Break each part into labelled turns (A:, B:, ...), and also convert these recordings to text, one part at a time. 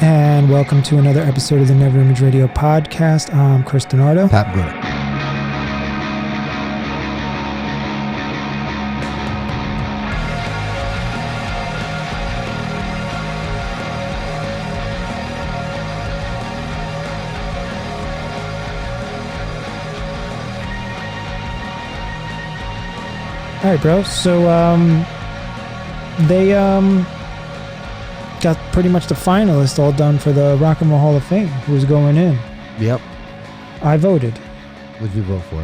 A: And welcome to another episode of the NeverImage Radio Podcast. I'm Chris Dinardo.
B: Pat Bruno.
A: All right, bro. So they got pretty much the finalists all done for the Rock and Roll Hall of Fame. Who's going in?
B: Yep.
A: I voted.
B: What did you vote for?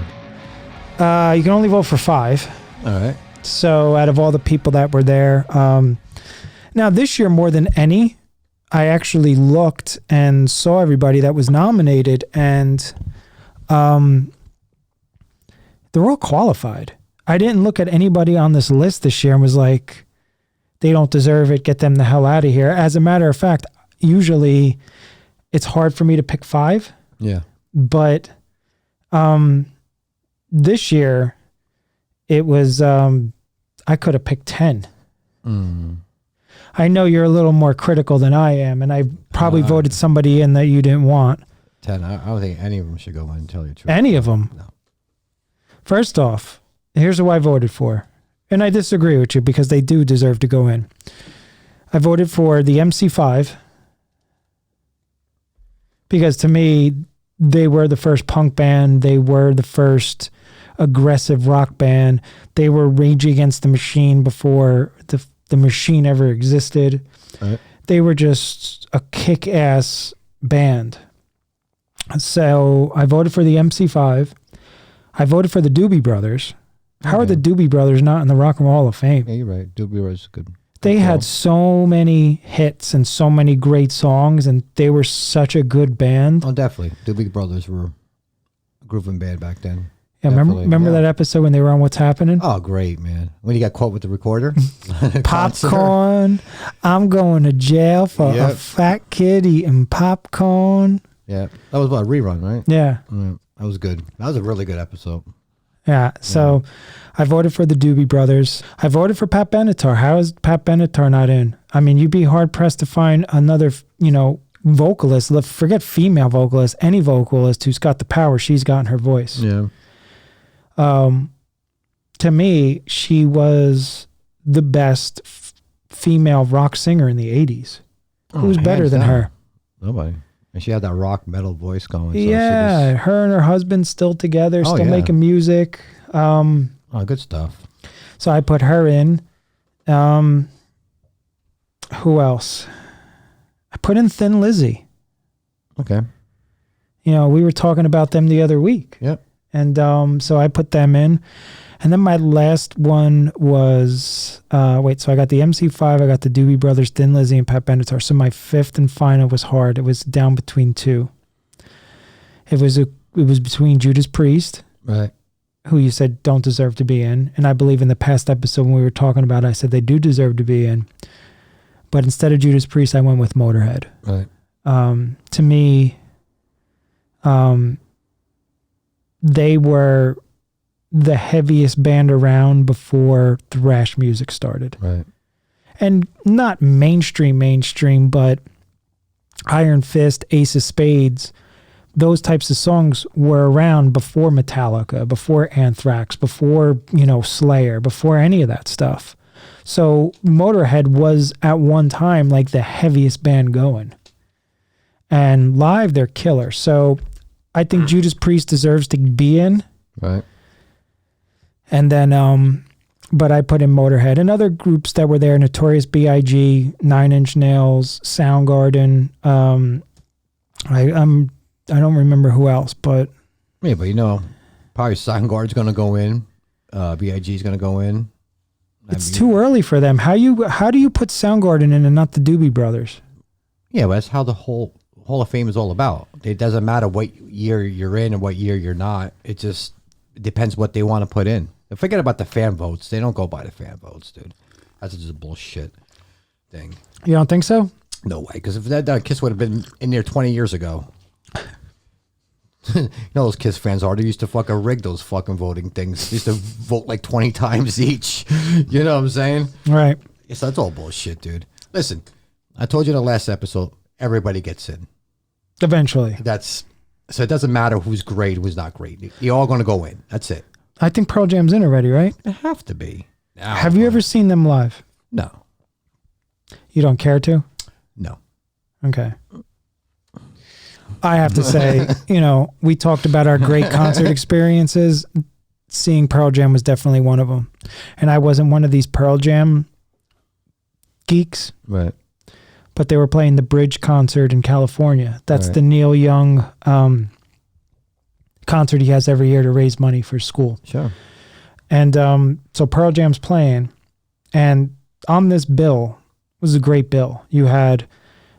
A: You can only vote for 5.
B: All right.
A: So out of all the people that were there, now this year more than any, I actually looked and saw everybody that was nominated, and they're all qualified. I didn't look at anybody on this list this year and was like, they don't deserve it, get them the hell out of here. As a matter of fact, usually it's hard for me to pick 5.
B: Yeah.
A: But this year it was, I could have picked 10. I know you're a little more critical than I am, and I probably voted somebody in that you didn't want.
B: 10. I don't think any of them should go in and tell you the truth.
A: Any of them?
B: No.
A: First off, here's who I voted for. And I disagree with you because they do deserve to go in. I voted for the MC5 because to me, they were the first punk band. They were the first aggressive rock band. They were Rage Against the Machine before the machine ever existed.
B: Right.
A: They were just a kick-ass band. So I voted for the MC5. I voted for the Doobie Brothers. How are the Doobie Brothers not in the Rock and Roll Hall of Fame?
B: Yeah, you're right. Doobie Brothers is good.
A: They had so many hits and so many great songs, and they were such a good band.
B: Oh, definitely. Doobie Brothers were a grooving band back then.
A: Yeah, remember that episode when they were on What's Happening?
B: Oh, great, man. When you got caught with the recorder.
A: Popcorn. I'm going to jail for a fat kid eating popcorn.
B: Yeah. That was about a rerun, right?
A: Yeah.
B: That was good. That was a really good episode.
A: Yeah, so I voted for the Doobie Brothers. I voted for Pat Benatar. How is Pat Benatar not in? I mean, you'd be hard-pressed to find another, vocalist, forget female vocalist, any vocalist who's got the power she's got in her voice.
B: Yeah.
A: To me, she was the best female rock singer in the 80s. Who's better than her?
B: Nobody. And she had that rock metal voice going. So
A: yeah, her and her husband still together, still making music.
B: Good stuff.
A: So I put her in. Who else? I put in Thin Lizzy.
B: Okay.
A: We were talking about them the other week.
B: Yep.
A: And so I put them in. And then my last one was, so I got the MC5, I got the Doobie Brothers, Thin Lizzy, and Pat Benatar. So my fifth and final was hard. It was down between 2. It was between Judas Priest,
B: right,
A: who you said don't deserve to be in. And I believe in the past episode when we were talking about it, I said they do deserve to be in. But instead of Judas Priest, I went with Motorhead.
B: Right.
A: To me, they were the heaviest band around before thrash music started.
B: Right.
A: And not mainstream, but Iron Fist, Ace of Spades, those types of songs were around before Metallica, before Anthrax, before, Slayer, before any of that stuff. So Motorhead was at one time like the heaviest band going. And live, they're killer. So I think Judas Priest deserves to be in.
B: Right.
A: And then, but I put in Motorhead and other groups that were there: Notorious B.I.G., 9 Inch Nails, Soundgarden. I don't remember who else, but
B: yeah, but probably Soundgarden's going to go in. B.I.G.'s going to go in.
A: It's too early for them. How do you put Soundgarden in and not the Doobie Brothers?
B: Yeah, but that's how the whole Hall of Fame is all about. It doesn't matter what year you're in and what year you're not. It just depends what they want to put in. Forget about the fan votes. They don't go by the fan votes, dude. That's just a bullshit thing.
A: You don't think so?
B: No way. Because if that Kiss would have been in there 20 years ago. Those Kiss fans are. They used to fucking rig those fucking voting things. They used to vote like 20 times each. You know what I'm saying?
A: Right.
B: Yes, that's all bullshit, dude. Listen, I told you in the last episode, everybody gets in.
A: Eventually.
B: So it doesn't matter who's great, who's not great. You're all going to go in. That's it.
A: I think Pearl Jam's in already, right?
B: They have to be.
A: Have you ever seen them live?
B: No.
A: You don't care to?
B: No.
A: Okay. I have to say, we talked about our great concert experiences. Seeing Pearl Jam was definitely one of them. And I wasn't one of these Pearl Jam geeks.
B: Right.
A: But they were playing the Bridge concert in California. That's the Neil Young concert he has every year to raise money for school.
B: Sure.
A: And so Pearl Jam's playing. And on this bill, it was a great bill. You had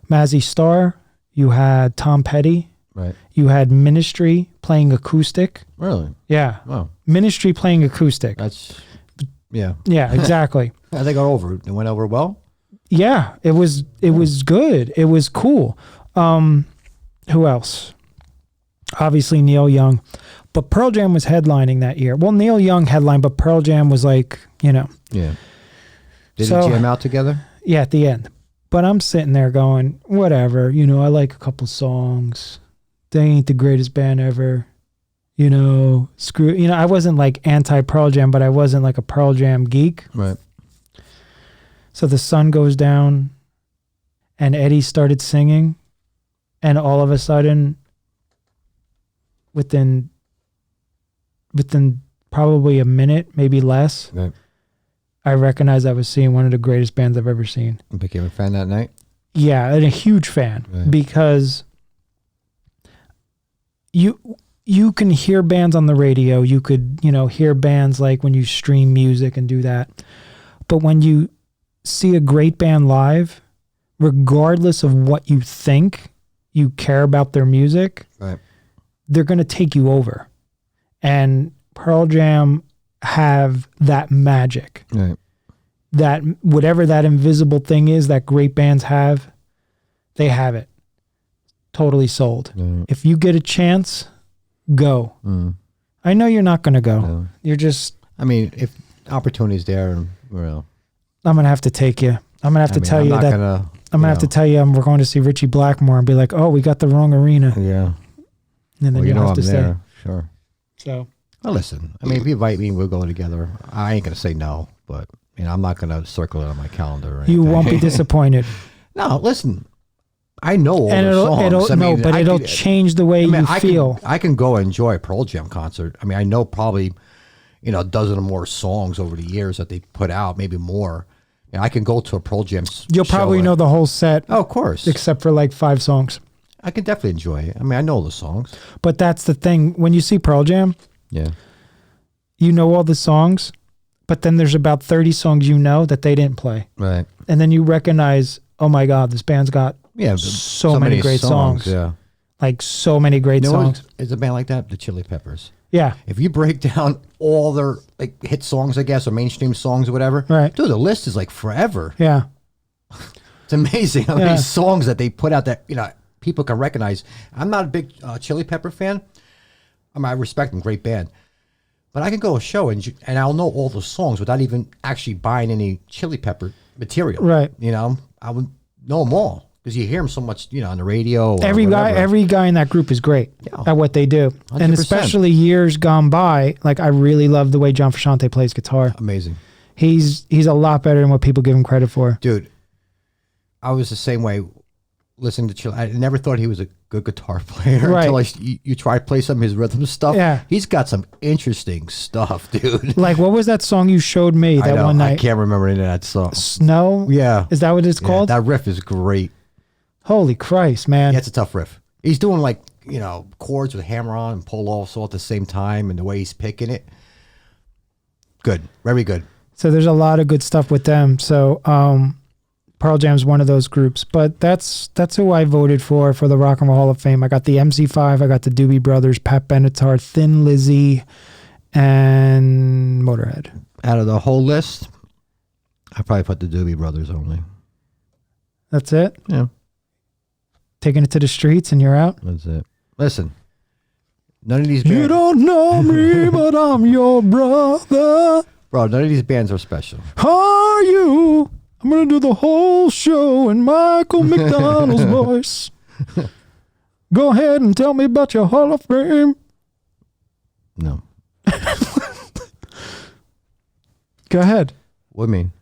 A: Mazzy Star. You had Tom Petty.
B: Right.
A: You had Ministry playing acoustic.
B: Really?
A: Yeah.
B: Wow.
A: Ministry playing acoustic.
B: That's, yeah.
A: Yeah, exactly.
B: I think it went over well.
A: Yeah, it was good. It was cool. Who else? Obviously Neil Young. But Pearl Jam was headlining that year. Well, Neil Young headlined, but Pearl Jam was like,
B: Yeah. Did they jam out together?
A: Yeah, at the end. But I'm sitting there going, whatever, I like a couple songs. They ain't the greatest band ever. Screw, I wasn't like anti-Pearl Jam, but I wasn't like a Pearl Jam geek.
B: Right.
A: So the sun goes down and Eddie started singing, and all of a sudden, within probably a minute, maybe less,
B: Right.
A: I recognized I was seeing one of the greatest bands I've ever seen.
B: You became a fan that night?
A: Yeah, and a huge fan, because you can hear bands on the radio. You could, hear bands like when you stream music and do that. But when you see a great band live, regardless of what you think, you care about their music,
B: right,
A: they're going to take you over. And Pearl Jam have that magic.
B: Right.
A: That whatever that invisible thing is that great bands have, they have it. Totally sold. If you get a chance, go. I know you're not going to go.
B: No.
A: You're just...
B: if opportunity's there, well...
A: I'm going to have to take you. I'm going to have to tell you that... I'm going to have to tell you we're going to see Richie Blackmore and be like, oh, we got the wrong arena.
B: Yeah.
A: And then you'll have to stay.
B: Sure.
A: So...
B: Well, listen, if you invite me, we'll go together. I ain't going to say no, but I'm not going to circle it on my calendar.
A: You won't be disappointed.
B: No, listen, I know all the songs.
A: It'll change the way you feel.
B: I can go enjoy a Pearl Jam concert. I know probably, a dozen or more songs over the years that they put out, maybe more. And I can go to a Pearl Jam
A: You'll probably know the whole set.
B: Oh, of course.
A: Except for like 5 songs.
B: I can definitely enjoy it. I know the songs.
A: But that's the thing. When you see Pearl Jam...
B: Yeah.
A: You know all the songs, but then there's about 30 songs that they didn't play.
B: Right.
A: And then you recognize, oh my God, this band's got so many great songs.
B: Yeah.
A: Like so many great songs.
B: Is a band like that? The Chili Peppers.
A: Yeah.
B: If you break down all their hit songs, I guess, or mainstream songs or whatever,
A: right.
B: Dude, the list is like forever.
A: Yeah.
B: It's amazing how many songs that they put out that, people can recognize. I'm not a big Chili Pepper fan. I respect them, great band. But I can go to a show and I'll know all the songs without even actually buying any Chili Pepper material.
A: Right.
B: I would know them all because you hear them so much, on the radio. Or
A: every guy in that group is great at what they do. 100%. And especially years gone by, like I really love the way John Frusciante plays guitar.
B: Amazing.
A: He's a lot better than what people give him credit for.
B: Dude, I was the same way listening to Chili. I never thought he was a good guitar player until you try to play some of his rhythm stuff.
A: Yeah.
B: He's got some interesting stuff, dude.
A: Like, what was that song you showed me one night?
B: I can't remember any of that song.
A: Snow?
B: Yeah.
A: Is that what it's called?
B: That riff is great.
A: Holy Christ, man.
B: Yeah, it's a tough riff. He's doing chords with hammer on and pull off all at the same time, and the way he's picking it. Good. Very good.
A: So there's a lot of good stuff with them. So, Pearl Jam's one of those groups, but that's who I voted for the Rock and Roll Hall of Fame. I got the MC5, I got the Doobie Brothers, Pat Benatar, Thin Lizzy, and Motorhead.
B: Out of the whole list, I probably put the Doobie Brothers only.
A: That's it?
B: Yeah.
A: Taking it to the streets and you're out?
B: That's it. Listen, none of these bands...
A: You don't know me, but I'm your brother.
B: Bro, none of these bands are special.
A: Are you? I'm going to do the whole show in Michael McDonald's voice. Go ahead and tell me about your Hall of Fame.
B: No.
A: Go ahead.
B: What do you mean?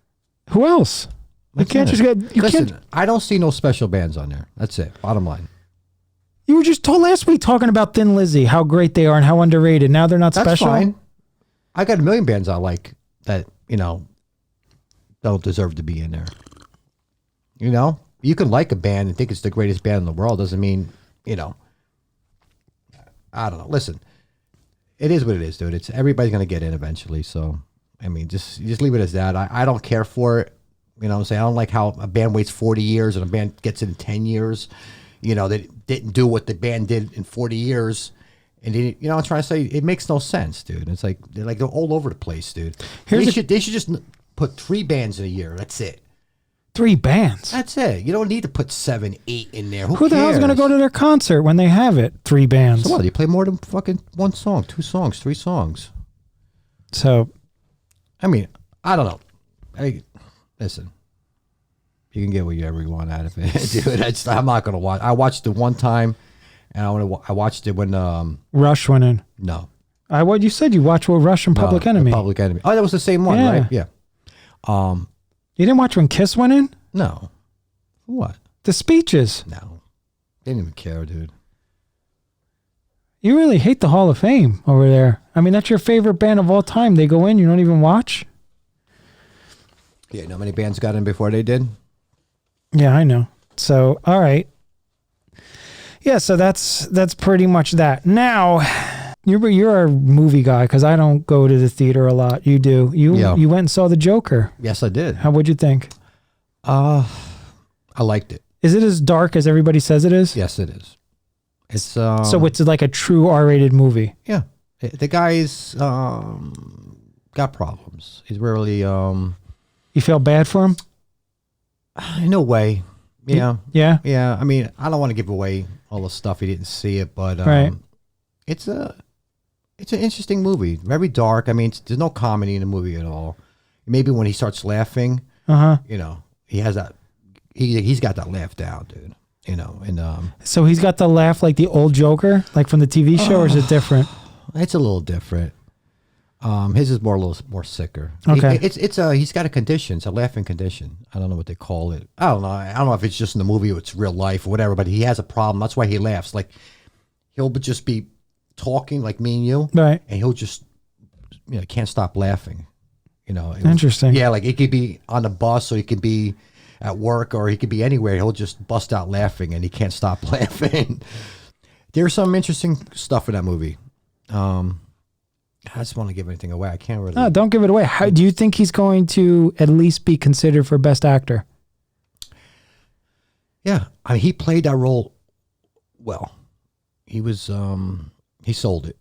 A: Who else? You can't just get...
B: Listen, I don't see no special bands on there. That's it. Bottom line.
A: You were just told last week talking about Thin Lizzy, how great they are and how underrated. Now they're not
B: That's
A: special.
B: fine. I got a million bands I like that, don't deserve to be in there. You can like a band and think it's the greatest band in the world. Doesn't mean, I don't know. Listen, it is what it is, dude. Everybody's going to get in eventually. So, just leave it as that. I don't care for it. You know what I'm saying? I don't like how a band waits 40 years and a band gets it in 10 years. They didn't do what the band did in 40 years. And I'm trying to say, it makes no sense, dude. It's like they're all over the place, dude. They should just put 3 bands in a year. That's it.
A: 3 bands.
B: That's it. You don't need to put 7, 8 in there.
A: Who the hell's going to go to their concert when they have it? 3 bands.
B: So what? You play more than fucking 1 song, 2 songs, 3 songs.
A: So,
B: I don't know. Listen, you can get whatever you want out of it, dude. I'm not going to watch. I watched it one time, and I watched it when
A: Rush went in.
B: No.
A: What you said you watched with Rush and Public Enemy.
B: Public Enemy. Oh, that was the same one,
A: Yeah.
B: right? Yeah.
A: You didn't watch when Kiss went in?
B: No. What?
A: The speeches.
B: No. They didn't even care, dude.
A: You really hate the Hall of Fame over there. That's your favorite band of all time. They go in, you don't even watch?
B: Yeah, you know how many bands got in before they did?
A: Yeah, I know. So, all right. Yeah, so that's pretty much that. Now, you're a movie guy because I don't go to the theater a lot. You do. You went and saw The Joker.
B: Yes, I did.
A: What'd you think?
B: I liked it.
A: Is it as dark as everybody says it is?
B: Yes, it is. It's
A: so it's like a true R-rated movie.
B: Yeah, the guy's got problems. He's really
A: You feel bad for him?
B: In a way. Yeah.
A: Yeah.
B: Yeah. I don't want to give away all the stuff. He didn't see it, but
A: right.
B: It's an interesting movie. Very dark. There's no comedy in the movie at all. Maybe when he starts laughing, he has that. He's got that laugh down, dude.
A: So he's got the laugh like the old Joker, like from the TV show, or is it different?
B: It's a little different. His is a little more sicker.
A: Okay.
B: He's got a condition. It's a laughing condition. I don't know what they call it. I don't know. I don't know if it's just in the movie or it's real life or whatever, but he has a problem. That's why he laughs. Like he'll just be talking like me and you.
A: Right.
B: And he'll just, can't stop laughing.
A: Interesting.
B: Yeah. Like it could be on the bus or he could be at work or he could be anywhere. He'll just bust out laughing and he can't stop laughing. There's some interesting stuff in that movie. I just want to give anything away. I can't really.
A: No, don't give it away. How do you think he's going to at least be considered for Best Actor?
B: Yeah, he played that role well. He was he sold it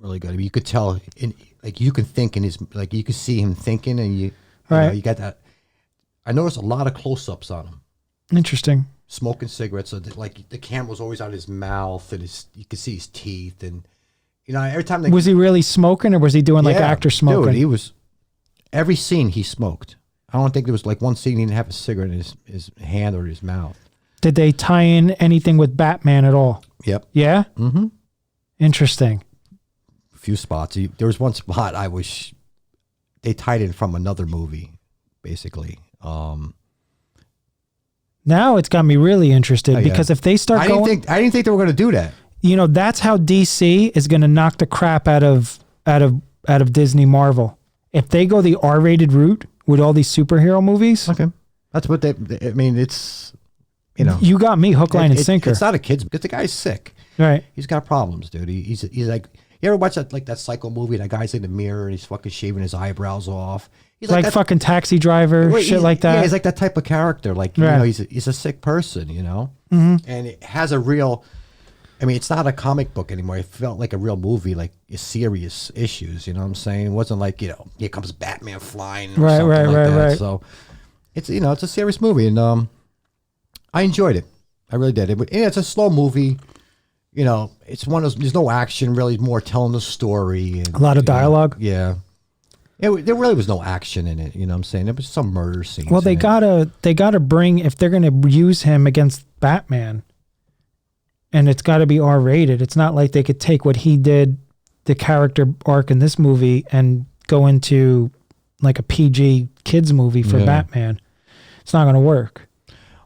B: really good. You could tell you can think in his you could see him thinking, and you got that. I noticed a lot of close-ups on him.
A: Interesting.
B: Smoking cigarettes, so the camera was always on his mouth, and you could see his teeth, and every time was
A: he really smoking, or was he doing actor smoking?
B: Dude, he was. Every scene he smoked. I don't think there was one scene he didn't have a cigarette in his hand or his mouth.
A: Did they tie in anything with Batman at all?
B: Yep.
A: Yeah?
B: Mm-hmm.
A: Interesting.
B: A few spots. There was one spot they tied in from another movie, basically.
A: Now it's got me really interested because if they start
B: I didn't think they were going to do that.
A: That's how DC is going to knock the crap out of Disney Marvel. If they go the R-rated route with all these superhero movies.
B: Okay. That's what it's,
A: You got me hook, line, and sinker.
B: It's not a kid's, because the guy's sick.
A: Right.
B: He's got problems, dude. He's like, you ever watch that Psycho movie? That guy's in the mirror and he's fucking shaving his eyebrows off. He's
A: like fucking Taxi Driver, shit like that.
B: Yeah, he's like that type of character. He's a sick person,
A: Mm-hmm.
B: And it has a real. It's not a comic book anymore. It felt like a real movie, like serious issues. You know what I'm saying? It wasn't like here comes Batman flying, or something like that. Right. So it's it's a serious movie, and I enjoyed it. I really did. It's a slow movie. It's one of those. There's no action really. More telling the story. And,
A: a lot of dialogue.
B: Yeah. There really was no action in it. You know what I'm saying? There was some murder scenes.
A: Well, they gotta bring, if they're gonna use him against Batman, and it's got to be R-rated. It's not like they could take what he did, the character arc in this movie, and go into like a PG kids movie for Batman. It's not gonna work.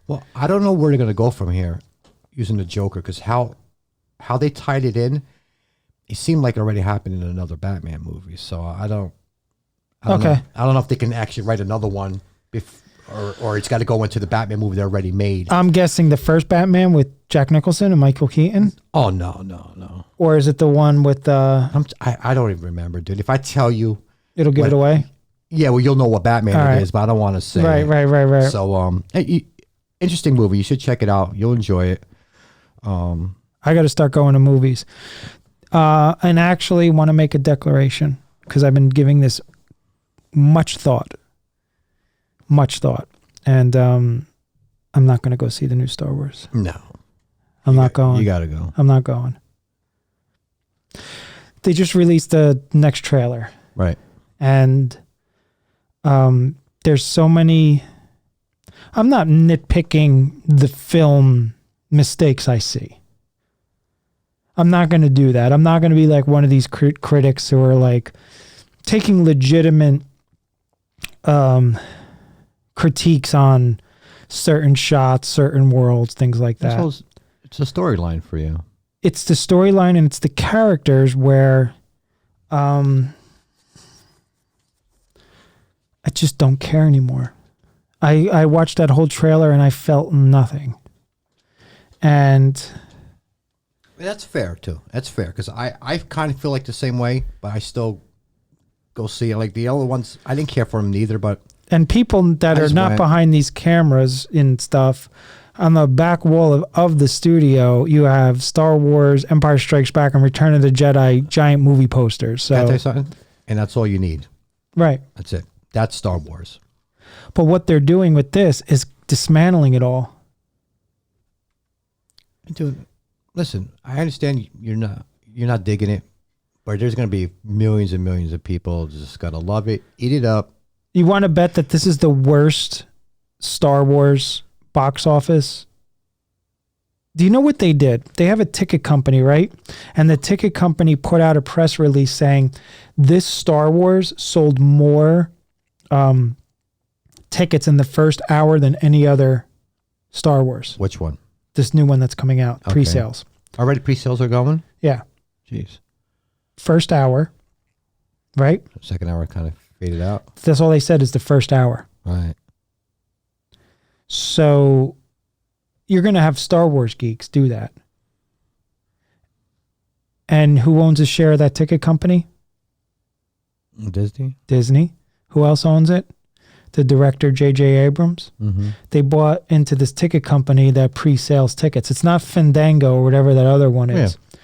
B: Well, I don't know where they're gonna go from here using the Joker, because how they tied it in, it seemed like it already happened in another Batman movie. So I don't know. I don't know if they can actually write another one, or it's got to go into the Batman movie they already made.
A: I'm guessing the first Batman with Jack Nicholson and Michael Keaton.
B: Oh no.
A: Or is it the one with
B: I don't even remember, dude. If I tell you,
A: it'll give it away.
B: Yeah, well, you'll know what Batman it is, but I don't want to say.
A: Right.
B: So, interesting movie. You should check it out. You'll enjoy it.
A: I got to start going to movies. And actually want to make a declaration, because I've been giving this much thought. And I'm not going to go see the new Star Wars.
B: No.
A: I'm not going.
B: You got to go.
A: I'm not going. They just released the next trailer.
B: Right.
A: And there's so many... I'm not nitpicking the film mistakes I see. I'm not going to do that. I'm not going to be like one of these critics who are like taking legitimate critiques on certain shots, certain worlds, things like that.
B: It's a storyline for you.
A: It's the storyline and it's the characters where I just don't care anymore. I watched that whole trailer and I felt nothing. And
B: that's fair too. That's fair, because I kind of feel like the same way, but I still go see it. Like the other ones, I didn't care for them neither. And
A: people that are not behind these cameras and stuff, on the back wall of the studio, you have Star Wars, Empire Strikes Back, and Return of the Jedi giant movie posters. So,
B: can I tell you something? And that's all you need.
A: Right.
B: That's it. That's Star Wars.
A: But what they're doing with this is dismantling it all.
B: Dude, listen, I understand you're not digging it, but there's going to be millions and millions of people just going to love it, eat it up.
A: You want to bet that this is the worst Star Wars box office? Do you know what they did? They have a ticket company, right? And the ticket company put out a press release saying this Star Wars sold more tickets in the first hour than any other Star Wars.
B: Which one?
A: This new one that's coming out, okay. Pre-sales.
B: Already pre-sales are going?
A: Yeah.
B: Jeez.
A: First hour, right?
B: Second hour kind of faded out.
A: That's all they said is the first hour.
B: Right.
A: So you're going to have Star Wars geeks do that. And who owns a share of that ticket company?
B: Disney.
A: Disney. Who else owns it? The director, J.J. Abrams. Mm-hmm. They bought into this ticket company that pre-sales tickets. It's not Fandango or whatever that other one is. Yeah.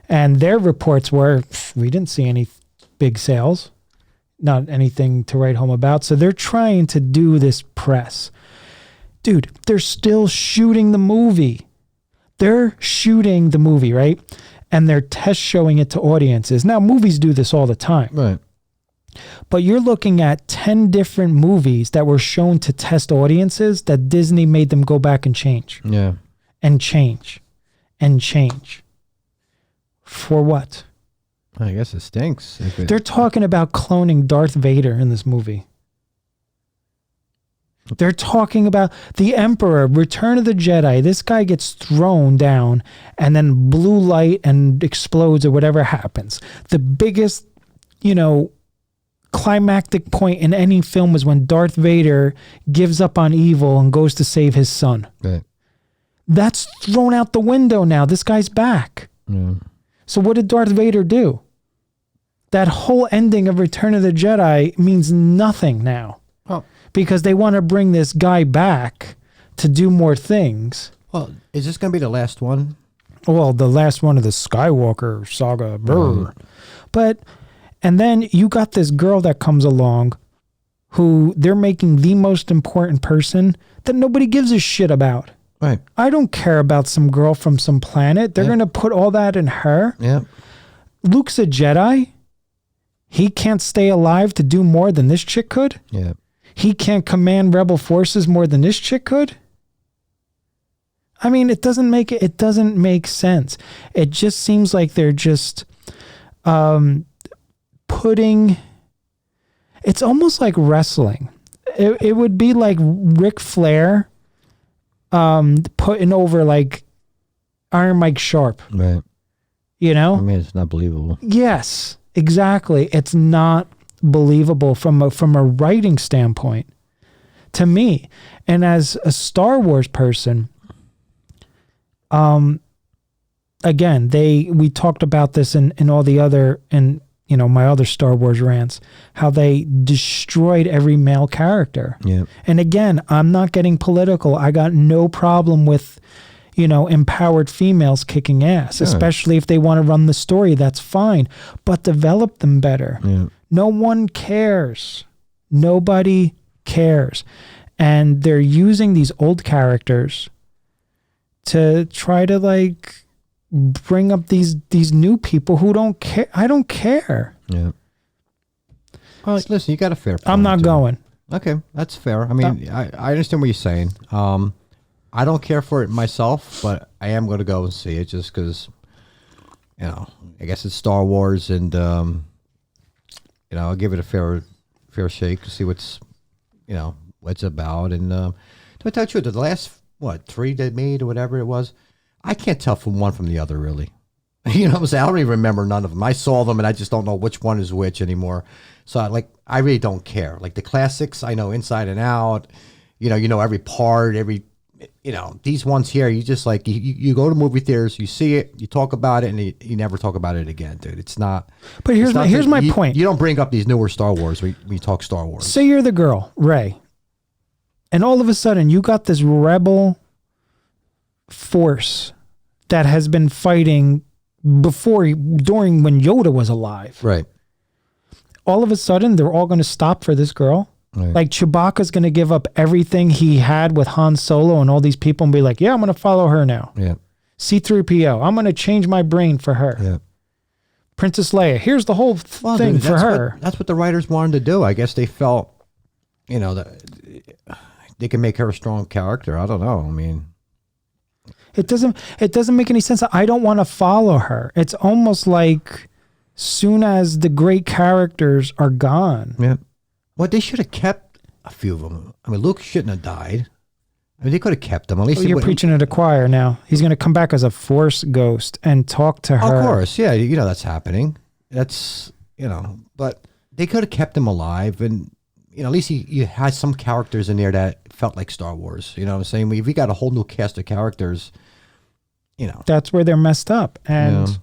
A: And their reports were, we didn't see any big sales. Not anything to write home about. So they're trying to do this press. Dude, they're still shooting the movie. They're shooting the movie, right? And they're test showing it to audiences. Now, movies do this all the time.
B: Right.
A: But you're looking at 10 different movies that were shown to test audiences that Disney made them go back and change.
B: Yeah.
A: And change. And change. For what?
B: I guess it stinks.
A: They're talking about cloning Darth Vader in this movie. They're talking about the Emperor, Return of the Jedi. This guy gets thrown down and then blue light and explodes or whatever happens. The biggest, climactic point in any film is when Darth Vader gives up on evil and goes to save his son.
B: Right.
A: That's thrown out the window now. This guy's back.
B: Yeah.
A: So what did Darth Vader do? That whole ending of Return of the Jedi means nothing now.
B: Oh.
A: Because they want to bring this guy back to do more things.
B: Well, is this going to be the last one?
A: Well, the last one of the Skywalker saga. But, and then you got this girl that comes along who they're making the most important person that nobody gives a shit about.
B: Right.
A: I don't care about some girl from some planet. They're going to put all that in her.
B: Yeah.
A: Luke's a Jedi. He can't stay alive to do more than this chick could?
B: Yeah.
A: He can't command rebel forces more than this chick could? I mean, it doesn't make sense. It just seems like they're just putting, it's almost like wrestling. It would be like Ric Flair putting over like Iron Mike Sharp.
B: Right.
A: You know?
B: I mean, it's not believable.
A: Yes, exactly. It's not believable from a writing standpoint to me. And as a Star Wars person, again, we talked about this in all the other, you know, my other Star Wars rants, how they destroyed every male character.
B: Yeah.
A: And again, I'm not getting political. I got no problem with, you know, empowered females kicking ass, especially if they want to run the story. That's fine, but develop them better.
B: Yeah.
A: No one cares. Nobody cares. And they're using these old characters to try to like bring up these new people who don't care. I don't care.
B: Yeah. Well, listen, you got a fair point.
A: I'm not going.
B: Okay, that's fair. I mean, I understand what you're saying. I don't care for it myself, but I am going to go and see it just because, you know, I guess it's Star Wars, and you know, I'll give it a fair shake to see what's it's about. And to tell you the truth, the last 3 they made or whatever it was, I can't tell from one from the other really. You know what I'm saying? I don't even remember none of them. I saw them and I just don't know which one is which anymore. So I really don't care. Like the classics, I know inside and out. You know every part, these ones here, you just like, you go to movie theaters, you see it, you talk about it, and you never talk about it again, dude. It's not.
A: But here's my point.
B: You don't bring up these newer Star Wars when you talk Star Wars.
A: Say you're the girl, Rey, and all of a sudden you got this rebel force that has been fighting during when Yoda was alive.
B: Right.
A: All of a sudden, they're all going to stop for this girl. Right. Like Chewbacca's going to give up everything he had with Han Solo and all these people and be like, yeah, I'm going to follow her now. Yeah. C-3PO, I'm going to change my brain for her. Yeah. Princess Leia, here's the whole thing for her.
B: That's what the writers wanted to do. I guess they felt, that they can make her a strong character. I don't know. I mean,
A: it doesn't make any sense. I don't want to follow her. It's almost like soon as the great characters are gone.
B: Yeah. Well, they should have kept a few of them. I mean, Luke shouldn't have died. I mean, they could have kept them. At least
A: you're preaching to the choir now. He's going to come back as a Force ghost and talk to her.
B: Of course, yeah. That's happening. That's, but they could have kept him alive. And, at least you had some characters in there that felt like Star Wars. You know what I'm saying? If you got a whole new cast of characters,
A: That's where they're messed up. And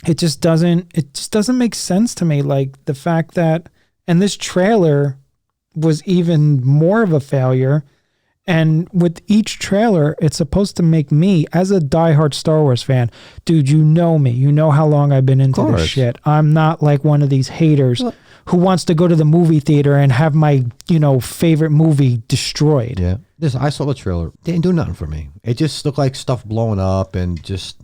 A: it just doesn't make sense to me. Like the fact that, and this trailer was even more of a failure. And with each trailer, it's supposed to make me, as a diehard Star Wars fan, dude, you know me. You know how long I've been into this shit. I'm not like one of these haters who wants to go to the movie theater and have my, favorite movie destroyed.
B: Yeah. I saw the trailer. They didn't do nothing for me. It just looked like stuff blowing up and just,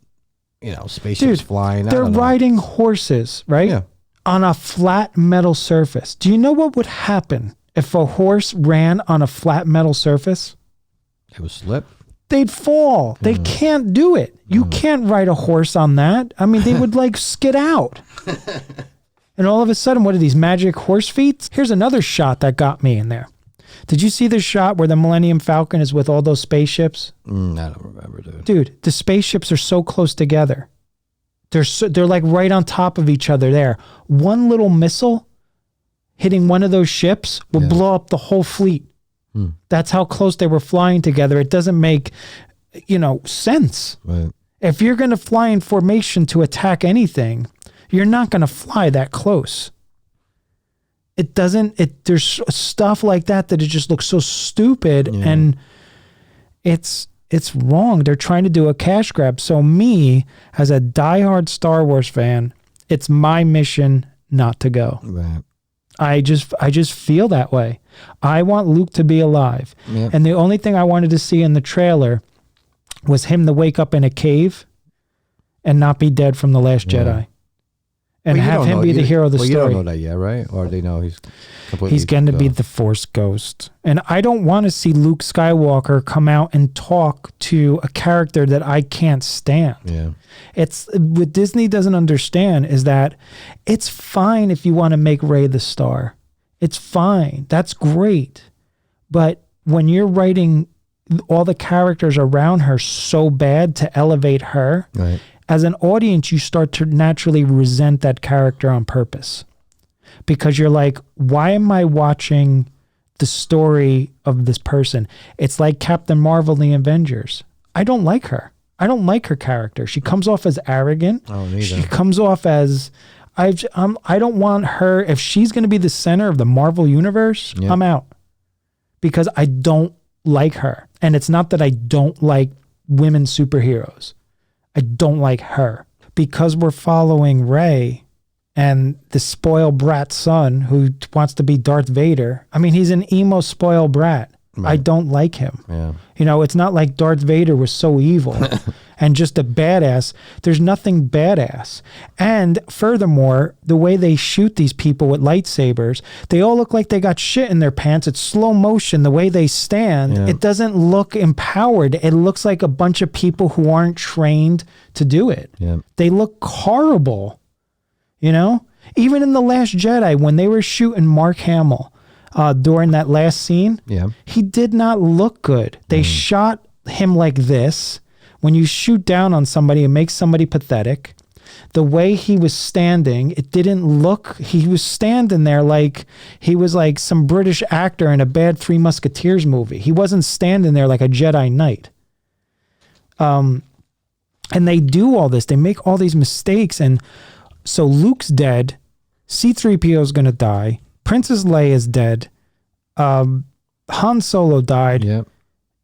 B: spaceships flying.
A: They're riding horses, right? Yeah. On a flat metal surface. Do you know what would happen if a horse ran on a flat metal surface?
B: It would slip.
A: They'd fall. They can't do it. You can't ride a horse on that. I mean, they would skid out. And all of a sudden, what are these magic horse feet? Here's another shot that got me in there. Did you see the shot where the Millennium Falcon is with all those spaceships?
B: I don't remember, dude.
A: Dude, the spaceships are so close together. They're like right on top of each other there. One little missile hitting one of those ships will blow up the whole fleet. That's how close they were flying together. It doesn't make, sense. Right. If you're going to fly in formation to attack anything, you're not going to fly that close. There's stuff like that it just looks so stupid, and it's wrong. They're trying to do a cash grab. So me, as a diehard Star Wars fan, it's my mission not to go. Right. I just feel that way. I want Luke to be alive. Yep. And the only thing I wanted to see in the trailer was him to wake up in a cave and not be dead from The Last Jedi. and have him be the hero of the story.
B: You don't know that yet, right? Or they know he's completely...
A: He's going to be the Force Ghost. And I don't want to see Luke Skywalker come out and talk to a character that I can't stand.
B: Yeah.
A: It's what Disney doesn't understand is that it's fine if you want to make Rey the star. It's fine. That's great. But when you're writing all the characters around her so bad to elevate her,
B: right,
A: as an audience, you start to naturally resent that character on purpose. Because you're like, why am I watching the story of this person? It's like Captain Marvel, the Avengers. I don't like her. I don't like her character. She comes off as arrogant.
B: Oh, neither.
A: She comes off as... I don't want her... If she's going to be the center of the Marvel universe,
B: yep,
A: I'm out. Because I don't like her. And it's not that I don't like women superheroes. I don't like her. Because we're following Rey and the spoiled brat son who wants to be Darth Vader. I mean, he's an emo spoiled brat. Right. I don't like him.
B: Yeah.
A: You know, it's not like Darth Vader was so evil and just a badass. There's nothing badass. And furthermore, the way they shoot these people with lightsabers, they all look like they got shit in their pants. It's slow motion. The way they stand, yeah, it doesn't look empowered. It looks like a bunch of people who aren't trained to do it.
B: Yeah.
A: They look horrible. You know, even in The Last Jedi, when they were shooting Mark Hamill during that last scene,
B: yeah,
A: he did not look good. They shot him like this. When you shoot down on somebody, it makes somebody pathetic. The way he was standing, it didn't look, he was standing there like he was like some British actor in a bad Three Musketeers movie. He wasn't standing there like a Jedi Knight. And they do all this. They make all these mistakes, and so Luke's dead, C-3PO is going to die, Princess Leia is dead, Han Solo died.
B: Yeah.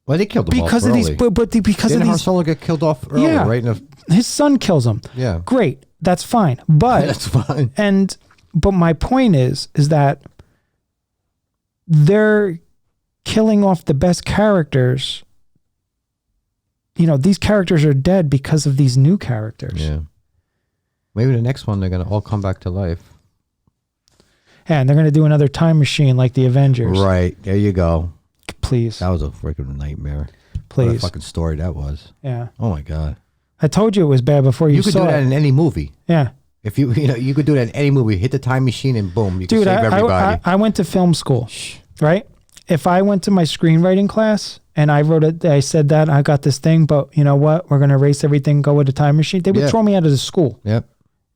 B: Well, they killed him
A: because
B: off
A: of
B: early.
A: Because
B: Didn't
A: of
B: Han
A: these.
B: Solo get killed off early,
A: Yeah,
B: right?
A: his son kills him.
B: Yeah.
A: Great, that's fine. But
B: that's fine.
A: But my point is that they're killing off the best characters. You know, these characters are dead because of these new characters.
B: Yeah. Maybe the next one, they're going to all come back to life.
A: And they're going to do another time machine like the Avengers.
B: Right. There you go.
A: Please.
B: That was a freaking nightmare.
A: Please.
B: What a fucking story that was.
A: Yeah.
B: Oh, my God.
A: I told you it was bad before you saw it.
B: You could do that in any movie.
A: Yeah.
B: If you could do that in any movie. Hit the time machine and boom, you can save everybody.
A: I went to film school, right? If I went to my screenwriting class and I wrote it, I said that I got this thing, but you know what? We're going to erase everything, go with a time machine. They would throw me out of the school.
B: Yep.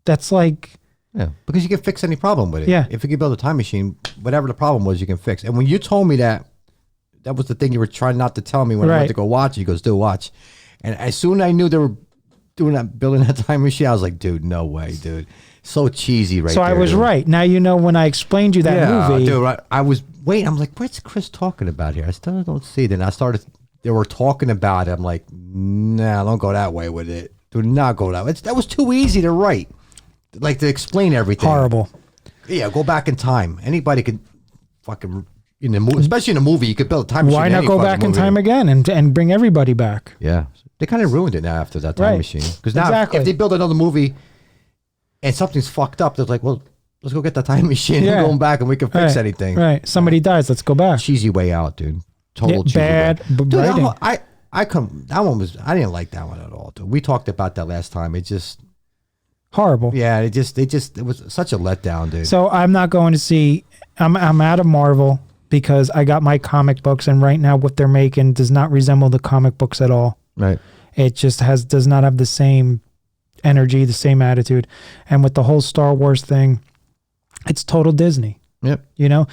A: That's like...
B: Yeah, because you can fix any problem with it.
A: Yeah.
B: If you can build a time machine, whatever the problem was, you can fix. And when you told me that was the thing you were trying not to tell me when I went to go watch it. He goes, "Do watch." And as soon as I knew they were building that time machine, I was like, dude, no way, dude. So cheesy right
A: so
B: there.
A: I was
B: dude.
A: right. Now you know when I explained you that movie.
B: Dude, I was waiting. I'm like, what's Chris talking about here? I still don't see it. And they were talking about it. I'm like, nah, don't go that way with it. Do not go that way. That was too easy to write. Like to explain everything.
A: Horrible.
B: Yeah, go back in time. Anybody could fucking in the movie, especially in a movie, you could build a time machine.
A: Why not go back in time again and bring everybody back?
B: Yeah, they kind of ruined it now after that time machine. Because now if they build another movie and something's fucked up, they're like, well, let's go get the time machine and go back and we can fix anything.
A: Right. Somebody dies. Let's go back.
B: Cheesy way out, dude. Total cheesy
A: bad
B: way. Dude,
A: writing.
B: I didn't like that one at all, dude. We talked about that last time. It just
A: horrible.
B: Yeah, it was such a letdown, dude.
A: So I'm not going to see. I'm out of Marvel because I got my comic books, and right now what they're making does not resemble the comic books at all.
B: Right.
A: It just does not have the same energy, the same attitude, and with the whole Star Wars thing, it's total Disney.
B: Yep.
A: You know,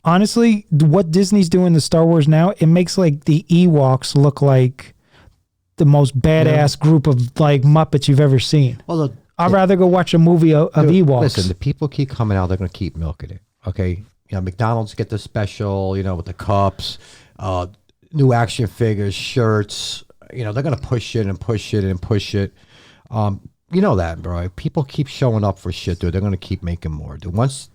A: honestly, what Disney's doing to Star Wars now, it makes like the Ewoks look like the most badass group of like Muppets you've ever seen.
B: Well,
A: I'd rather go watch a movie of Ewoks.
B: Listen, the people keep coming out. They're going to keep milking it. Okay. You know, McDonald's get the special, you know, with the cups, new action figures, shirts. You know, they're going to push it and push it and push it. You know that, bro. People keep showing up for shit, dude. They're going to keep making more, dude. Once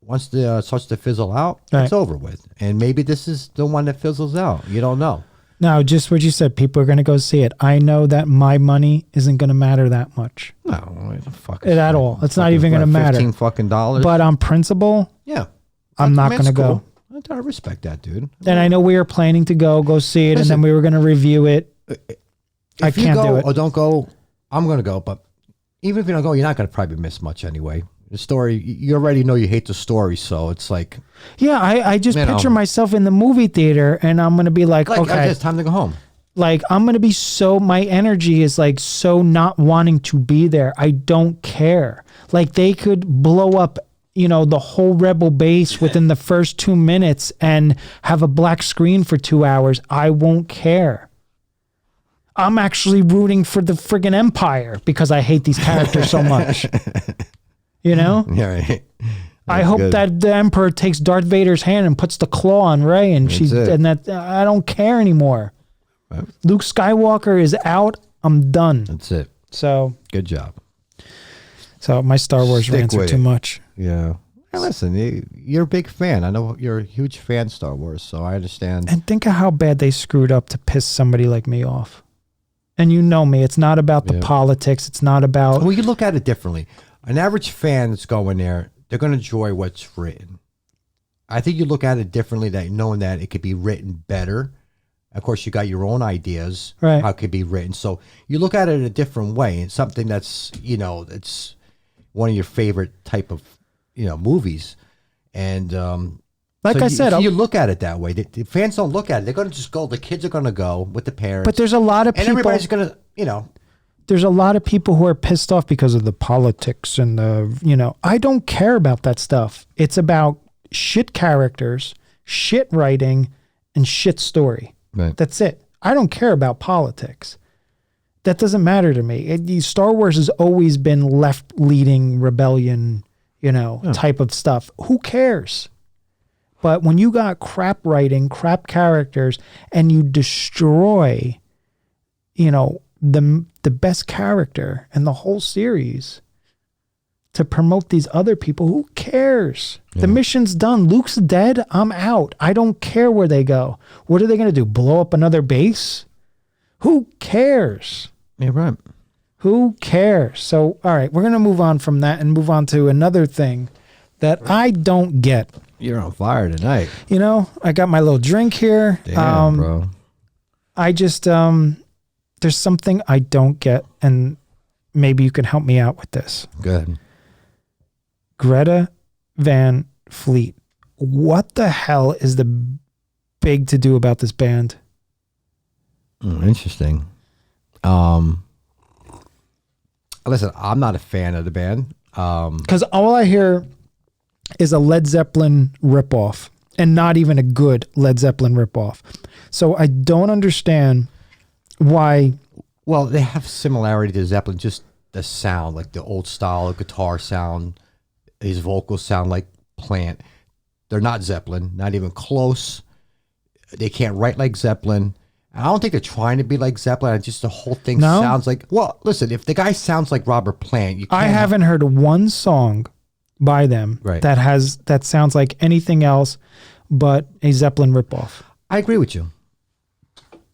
B: the starts to fizzle out, it's over with. And maybe this is the one that fizzles out. You don't know.
A: No, just what you said. People are going to go see it. I know that my money isn't going to matter that much.
B: No, what the fuck
A: It at all. It's not even going to matter.
B: $15.
A: But on principle,
B: yeah,
A: I'm not going to go.
B: I respect that, dude.
A: And I know we were planning to go see it, and then we were going to review it. I can't do it.
B: Or don't go, I'm going to go. But even if you don't go, you're not going to probably miss much anyway. The story, you already know you hate the story, so it's like...
A: Yeah, I just picture myself in the movie theater, and I'm going to be like, okay.
B: It's time to go home.
A: Like, I'm going to be my energy is like so not wanting to be there. I don't care. Like, they could blow up, the whole Rebel base within the first 2 minutes and have a black screen for 2 hours. I won't care. I'm actually rooting for the friggin' Empire because I hate these characters so much. Yeah,
B: right.
A: I hope that the Emperor takes Darth Vader's hand and puts the claw on Rey, and I don't care anymore. Right. Luke Skywalker is out. I'm done.
B: That's it.
A: So
B: good job.
A: So my Star Wars rants are too much.
B: Yeah. Hey, listen, you're a big fan. I know you're a huge fan of Star Wars, so I understand.
A: And think of how bad they screwed up to piss somebody like me off. And you know me, it's not about the politics. It's not about...
B: Well, you look at it differently. An average fan that's going there, they're going to enjoy what's written. I think you look at it differently, that knowing that it could be written better. Of course, you got your own ideas,
A: right,
B: how it could be written. So you look at it a different way. It's something that's, it's one of your favorite type of, movies. And
A: I said,
B: you look at it that way. The fans don't look at it. They're going to just go. The kids are going to go with the parents.
A: But there's a lot of people.
B: And everybody's going to,
A: There's a lot of people who are pissed off because of the politics and the, I don't care about that stuff. It's about shit characters, shit writing, and shit story.
B: Right.
A: That's it. I don't care about politics. That doesn't matter to me. Star Wars has always been left-leading rebellion, type of stuff. Who cares? But when you got crap writing, crap characters, and you destroy, the best character in the whole series to promote these other people, who cares? Yeah. The mission's done. Luke's dead. I'm out. I don't care where they go. What are they going to do? Blow up another base? Who cares?
B: Yeah, right.
A: Who cares? So, all right, we're going to move on from that and move on to another thing that I don't get.
B: You're on fire tonight.
A: I got my little drink here.
B: Damn, bro.
A: I just, there's something I don't get, and maybe you can help me out with this.
B: Good.
A: Greta Van Fleet. What the hell is the big to do about this band?
B: Interesting. Listen, I'm not a fan of the band.
A: Because all I hear is a Led Zeppelin ripoff, and not even a good Led Zeppelin ripoff. So I don't understand why.
B: Well, they have similarity to Zeppelin, just the sound, like the old style guitar sound. His vocals sound like Plant. They're not Zeppelin, not even close. They can't write like Zeppelin. I don't think they're trying to be like Zeppelin. Just the whole thing sounds like... Well, listen, if the guy sounds like Robert Plant... you can't...
A: I haven't heard one song by them that sounds like anything else but a Zeppelin ripoff.
B: I agree with you.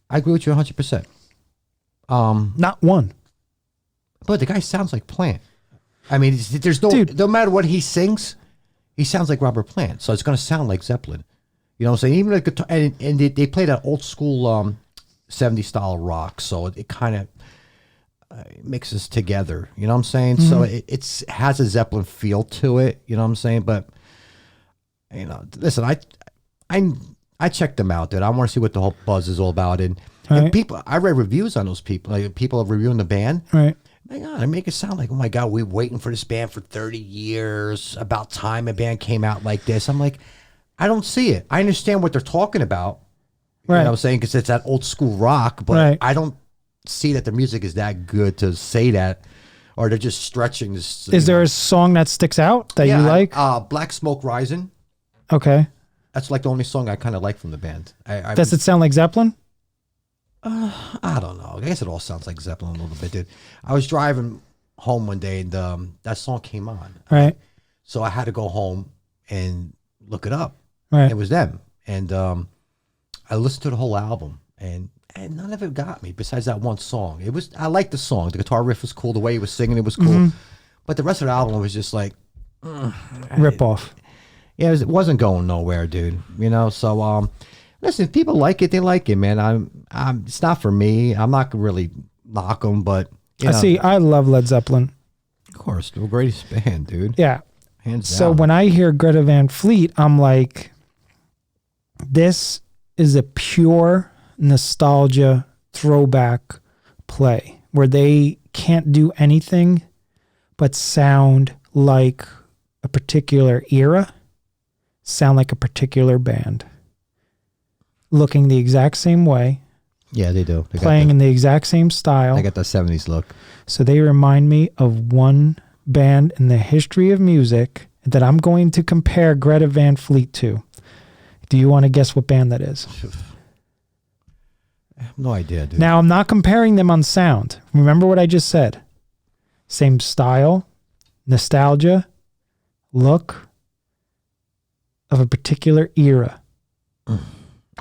B: I agree with you 100%.
A: Not one.
B: But the guy sounds like Plant. I mean, there's no matter what he sings, he sounds like Robert Plant. So it's going to sound like Zeppelin. You know what I'm saying? Even the guitar, and they play that old school 70s style rock. So it kind of mixes together. You know what I'm saying? Mm-hmm. So it has a Zeppelin feel to it. You know what I'm saying? But, listen, I checked them out, dude. I want to see what the whole buzz is all about. And people, I read reviews on those people. Like people are reviewing the band.
A: Right.
B: My God, I make it sound like, oh my God, we're waiting for this band for 30 years. About time a band came out like this. I'm like, I don't see it. I understand what they're talking about.
A: Right.
B: You know what I'm saying? Because it's that old school rock, but I don't see that the music is that good to say that, or they're just stretching this.
A: Is there a song that sticks out that you like?
B: Black Smoke Rising.
A: Okay.
B: That's like the only song I kind of like from the band.
A: Does it sound like Zeppelin?
B: I don't know. I guess it all sounds like Zeppelin a little bit, dude. I was driving home one day and that song came on.
A: Right.
B: So I had to go home and look it up.
A: Right.
B: It was them. And I listened to the whole album and and none of it got me. Besides that one song, I liked the song. The guitar riff was cool. The way he was singing, it was cool. But the rest of the album was just like
A: rip off.
B: Yeah, it wasn't going nowhere, dude. You know, so listen, if people like it, they like it, man. It's not for me. I'm not gonna really knock them, but you know.
A: See, I love Led Zeppelin.
B: Of course, the greatest band, dude.
A: Yeah.
B: Hands down.
A: So when I hear Greta Van Fleet, I'm like, this is a pure nostalgia throwback play where they can't do anything but sound like a particular era, sound like a particular band, looking the exact same way.
B: Yeah, they do.
A: Playing in the exact same style.
B: They got the 70s look.
A: So they remind me of one band in the history of music that I'm going to compare Greta Van Fleet to. Do you want to guess what band that is?
B: I have no idea, dude.
A: Now, I'm not comparing them on sound. Remember what I just said. Same style, nostalgia, look of a particular era.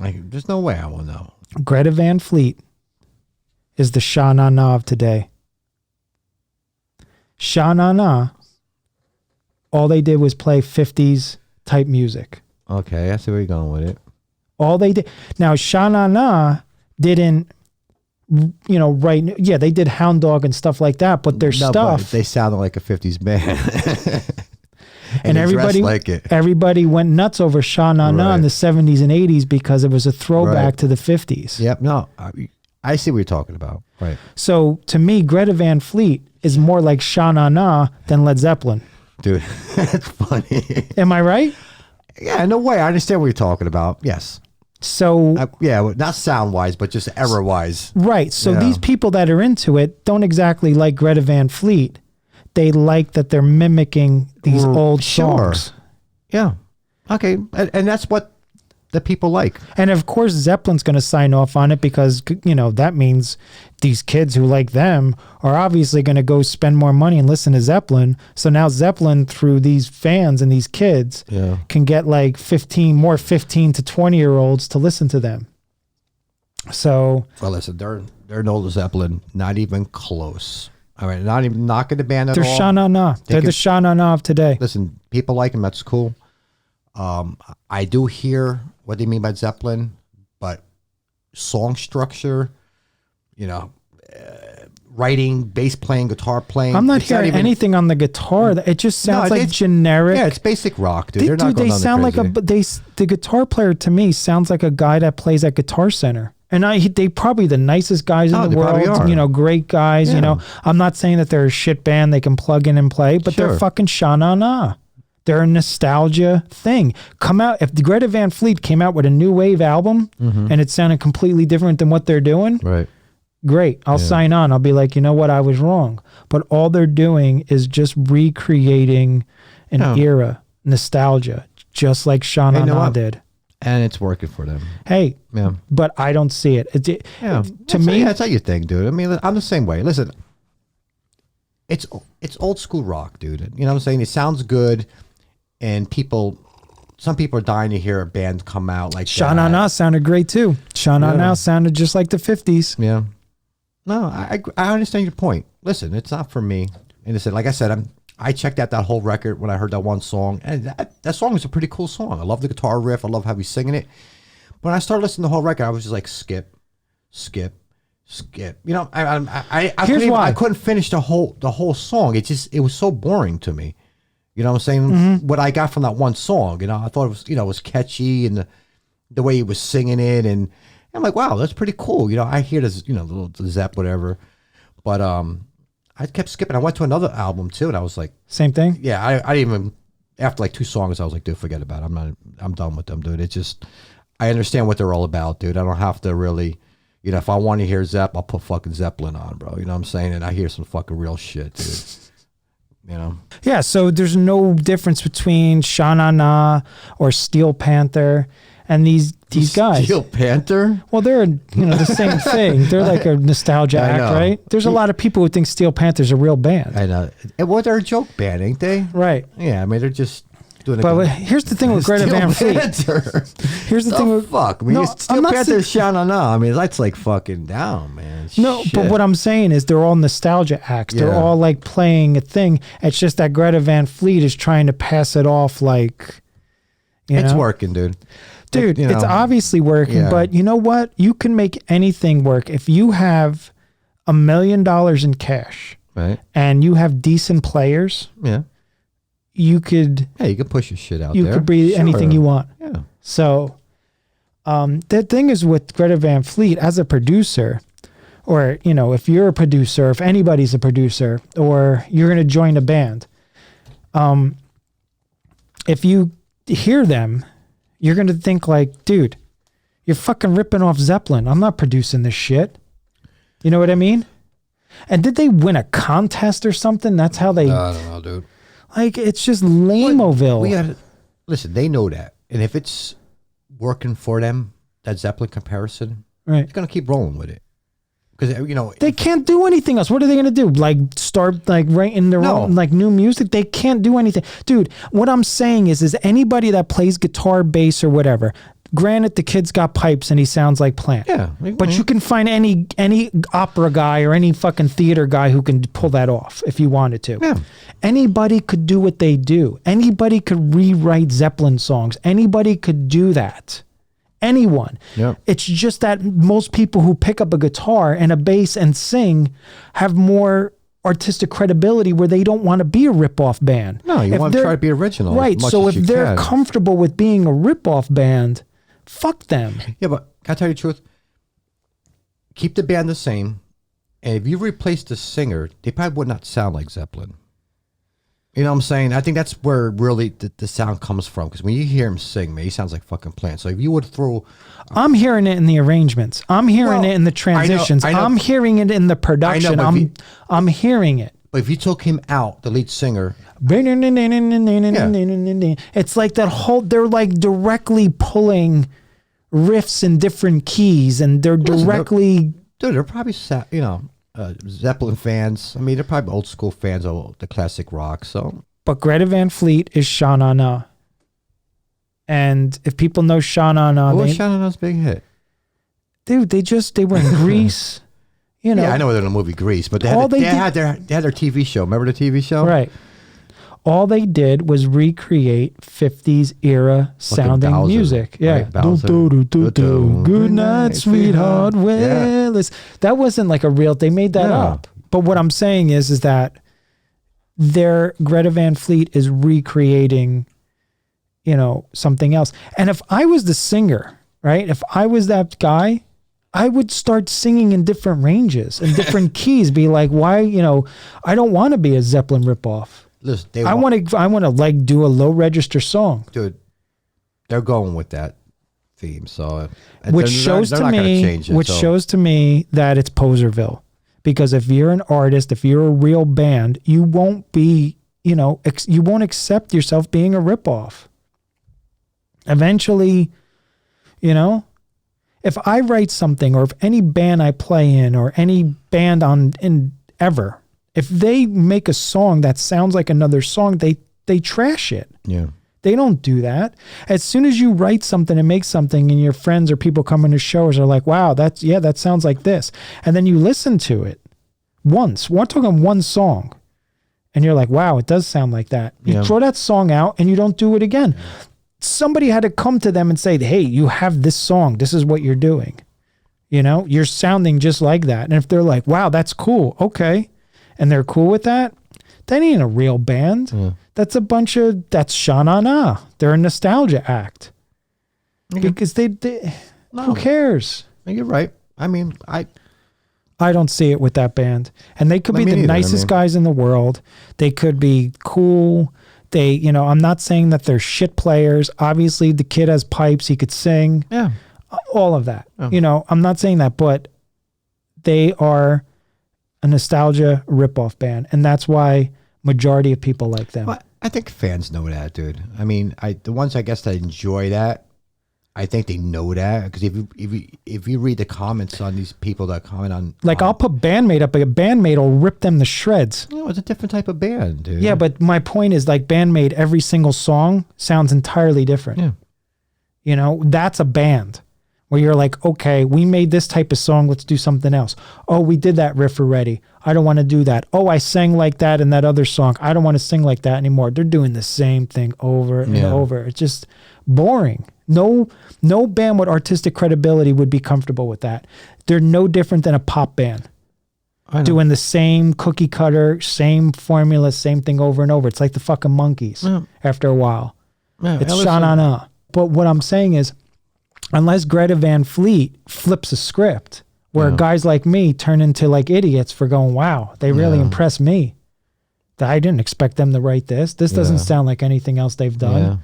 B: There's no way I will know.
A: Greta Van Fleet is the Sha Na Na of today. Sha Na Na, all they did was play 50s type music.
B: Okay, I see where you're going with it.
A: All they did. Now, Sha Na Na didn't, they did Hound Dog and stuff like that, but their stuff.
B: But they sounded like a 50s band.
A: and everybody went nuts over Sha Na Na in the 70s and 80s because it was a throwback to the 50s.
B: Yep, no, I see what you're talking about. Right.
A: So to me, Greta Van Fleet is more like Sha Na Na than Led Zeppelin.
B: Dude, that's funny.
A: Am I right?
B: Yeah, in a way, I understand what you're talking about. Yes.
A: So
B: not sound wise, but just error wise.
A: Right. So these people that are into it don't exactly like Greta Van Fleet. They like that they're mimicking these old songs.
B: Yeah. Okay. And that's what the people like.
A: And of course, Zeppelin's going to sign off on it because, that means these kids who like them are obviously going to go spend more money and listen to Zeppelin. So now Zeppelin, through these fans and these kids, can get like 15 to 20-year-olds to listen to them. So.
B: Well, listen, they're no Zeppelin, not even close. All right, not even knocking the band at all.
A: They're Sha Na Na. They're the Sha Na Na of today.
B: Listen, people like them. That's cool. I do hear what they mean by Zeppelin, but song structure, writing, bass playing, guitar playing.
A: I'm not hearing anything on the guitar. It just sounds like generic.
B: Yeah, it's basic rock, dude. They're not going
A: they sound like the guitar player to me sounds like a guy that plays at Guitar Center. And they probably the nicest guys in the world, great guys, I'm not saying that they're a shit band they can plug in and play, but they're fucking Sha Na Na. They're a nostalgia thing. If the Greta Van Fleet came out with a new wave album and it sounded completely different than what they're doing,
B: right?
A: Great. I'll sign on. I'll be like, you know what? I was wrong. But all they're doing is just recreating an era, nostalgia, just like Sha Na Na did.
B: And it's working for them.
A: Hey, but I don't see it. To me,
B: that's how you think, dude. I mean, I'm the same way. Listen, it's old school rock, dude. You know what I'm saying? It sounds good, and some people are dying to hear a band come out like
A: Sha Na Na sounded great too. Sha Na Na sounded just like the 50s.
B: Yeah. No, I understand your point. Listen, it's not for me. And listen, like I said, I checked out that whole record when I heard that one song, and that song is a pretty cool song. I love the guitar riff. I love how he's singing it. When I started listening to the whole record, I was just like, skip. I couldn't finish the whole song. It was so boring to me. You know what I'm saying? What I got from that one song, I thought it was, it was catchy, and the way he was singing it, and I'm like, wow, that's pretty cool. I hear this, the little Zepp, whatever, but I kept skipping. I went to another album too, and I was like,
A: same thing.
B: Yeah, I didn't even, after like 2 songs, I was like, dude, forget about it. I'm done with them, dude. It's just, I understand what they're all about, dude. I don't have to really, if I want to hear Zepp, I'll put fucking Zeppelin on, bro. You know what I'm saying? And I hear some fucking real shit, dude.
A: Yeah, so there's no difference between Sha Na Na or Steel Panther and these guys.
B: Steel Panther?
A: Well, they're the same thing. They're like a nostalgia act, right? There's a lot of people who think Steel Panther's a real band.
B: I know. Well, they're a joke band, ain't they?
A: Right.
B: Yeah, I mean, they're just... doing
A: But here's the thing with Greta Van Fleet. Here's the thing with
B: fuck. I mean, Steel Panther, Sha-Na-Na. I mean, that's like fucking down, man.
A: No,
B: Shit.
A: but what I'm saying is they're all nostalgia acts. They're all like playing a thing. It's just that Greta Van Fleet is trying to pass it off like,
B: it's working, dude.
A: Dude, it's obviously working. But you know what? You can make anything work if you have $1 million in cash,
B: right?
A: And you have decent players.
B: Yeah.
A: You could
B: push your shit out there.
A: You could breathe anything you want.
B: Yeah.
A: So the thing is with Greta Van Fleet as a producer, or, if you're a producer, if anybody's a producer, or you're going to join a band, if you hear them, you're going to think like, dude, you're fucking ripping off Zeppelin. I'm not producing this shit. You know what I mean? And did they win a contest or something? That's how they...
B: I don't know, dude.
A: Like, it's just lame-oville.
B: Listen, they know that. And if it's working for them, that Zeppelin comparison,
A: right,
B: it's going to keep rolling with it. Because,
A: they can't do anything else. What are they going to do? Like, start, like, writing their own, like, new music? They can't do anything. Dude, what I'm saying is anybody that plays guitar, bass, or whatever... Granted, the kid's got pipes and he sounds like Plant.
B: Yeah.
A: But you can find any opera guy or any fucking theater guy who can pull that off if you wanted to.
B: Yeah.
A: Anybody could do what they do. Anybody could rewrite Zeppelin songs. Anybody could do that. Anyone.
B: Yeah.
A: It's just that most people who pick up a guitar and a bass and sing have more artistic credibility where they don't want to be a rip-off band.
B: No, you want to try to be original.
A: Right. So if they're comfortable with being a rip-off band... Fuck them.
B: Yeah, but can I tell you the truth? Keep the band the same, and if you replace the singer, they probably would not sound like Zeppelin. You know what I'm saying? I think that's where really the sound comes from, because when you hear him sing, man, he sounds like fucking Plant. So if you would throw...
A: I'm hearing it in the arrangements. I'm hearing it in the transitions.
B: I know.
A: I'm hearing it in the production. I'm hearing it.
B: But if you took him out, the lead singer...
A: It's like that whole... They're like directly pulling riffs in different keys, and they're directly...
B: They're probably, Zeppelin fans. I mean, they're probably old school fans of the classic rock, so...
A: But Greta Van Fleet is Sha-Na-Na. And if people know Sha-Na-Na...
B: What was Sha-Na-Na's big hit?
A: Dude, they were in Grease.
B: Yeah, I know they're in the movie Grease, but they had their TV show. Remember the TV show?
A: Right. All they did was recreate 50s era sounding
B: Bowser,
A: music. Yeah.
B: Right?
A: Good night, sweetheart. That wasn't like a real... They made that up. But what I'm saying is that their Greta Van Fleet is recreating, something else. And if I was the singer, right? If I was that guy... I would start singing in different ranges and different keys. Be like, why? I don't want to be a Zeppelin ripoff.
B: Listen,
A: I want to like do a low register song,
B: dude. They're going with that theme, so
A: which shows to me that it's Poserville. Because if you're an artist, if you're a real band, you won't be, you won't accept yourself being a ripoff. Eventually, if I write something, or if any band I play in, or any band ever, if they make a song that sounds like another song, they trash it.
B: Yeah.
A: They don't do that. As soon as you write something and make something, and your friends or people coming to shows are like, wow, that sounds like this. And then you listen to it once. We're talking one song. And you're like, wow, it does sound like that. You throw that song out and you don't do it again. Yeah. Somebody had to come to them and say, hey, you have this song. This is what you're doing. You're sounding just like that. And if they're like, wow, that's cool. Okay. And they're cool with that. That ain't a real band. Yeah. That's that's Sha-Na-Na. They're a nostalgia act. Okay. Because who cares?
B: You're right. I mean, I
A: don't see it with that band. And they could be the nicest guys in the world. They could be cool. I'm not saying that they're shit players. Obviously, the kid has pipes. He could sing.
B: Yeah.
A: All of that. Oh. I'm not saying that, but they are a nostalgia ripoff band. And that's why majority of people like them.
B: Well, I think fans know that, dude. I mean, the ones I guess that enjoy that, I think they know that, because if you read the comments on these people that comment on,
A: like, I'll put band-maid up, but a band-maid will rip them to shreds.
B: You know, it's a different type of band, dude.
A: Yeah, but my point is, like, band-maid, every single song sounds entirely different.
B: Yeah.
A: You know, that's a band where you're like, okay, we made this type of song, let's do something else. Oh, we did that riff already. I don't want to do that. Oh, I sang like that in that other song. I don't want to sing like that anymore. They're doing the same thing over and over. It's just boring. No band with artistic credibility would be comfortable with that. They're no different than a pop band doing the same cookie cutter, same formula, same thing over and over. It's like the fucking Monkeys after a while. It's sha-na-na. But what I'm saying is, unless Greta Van Fleet flips a script where guys like me turn into like idiots for going, wow, they really impressed me. I didn't expect them to write this. This doesn't sound like anything else they've done.
B: Yeah.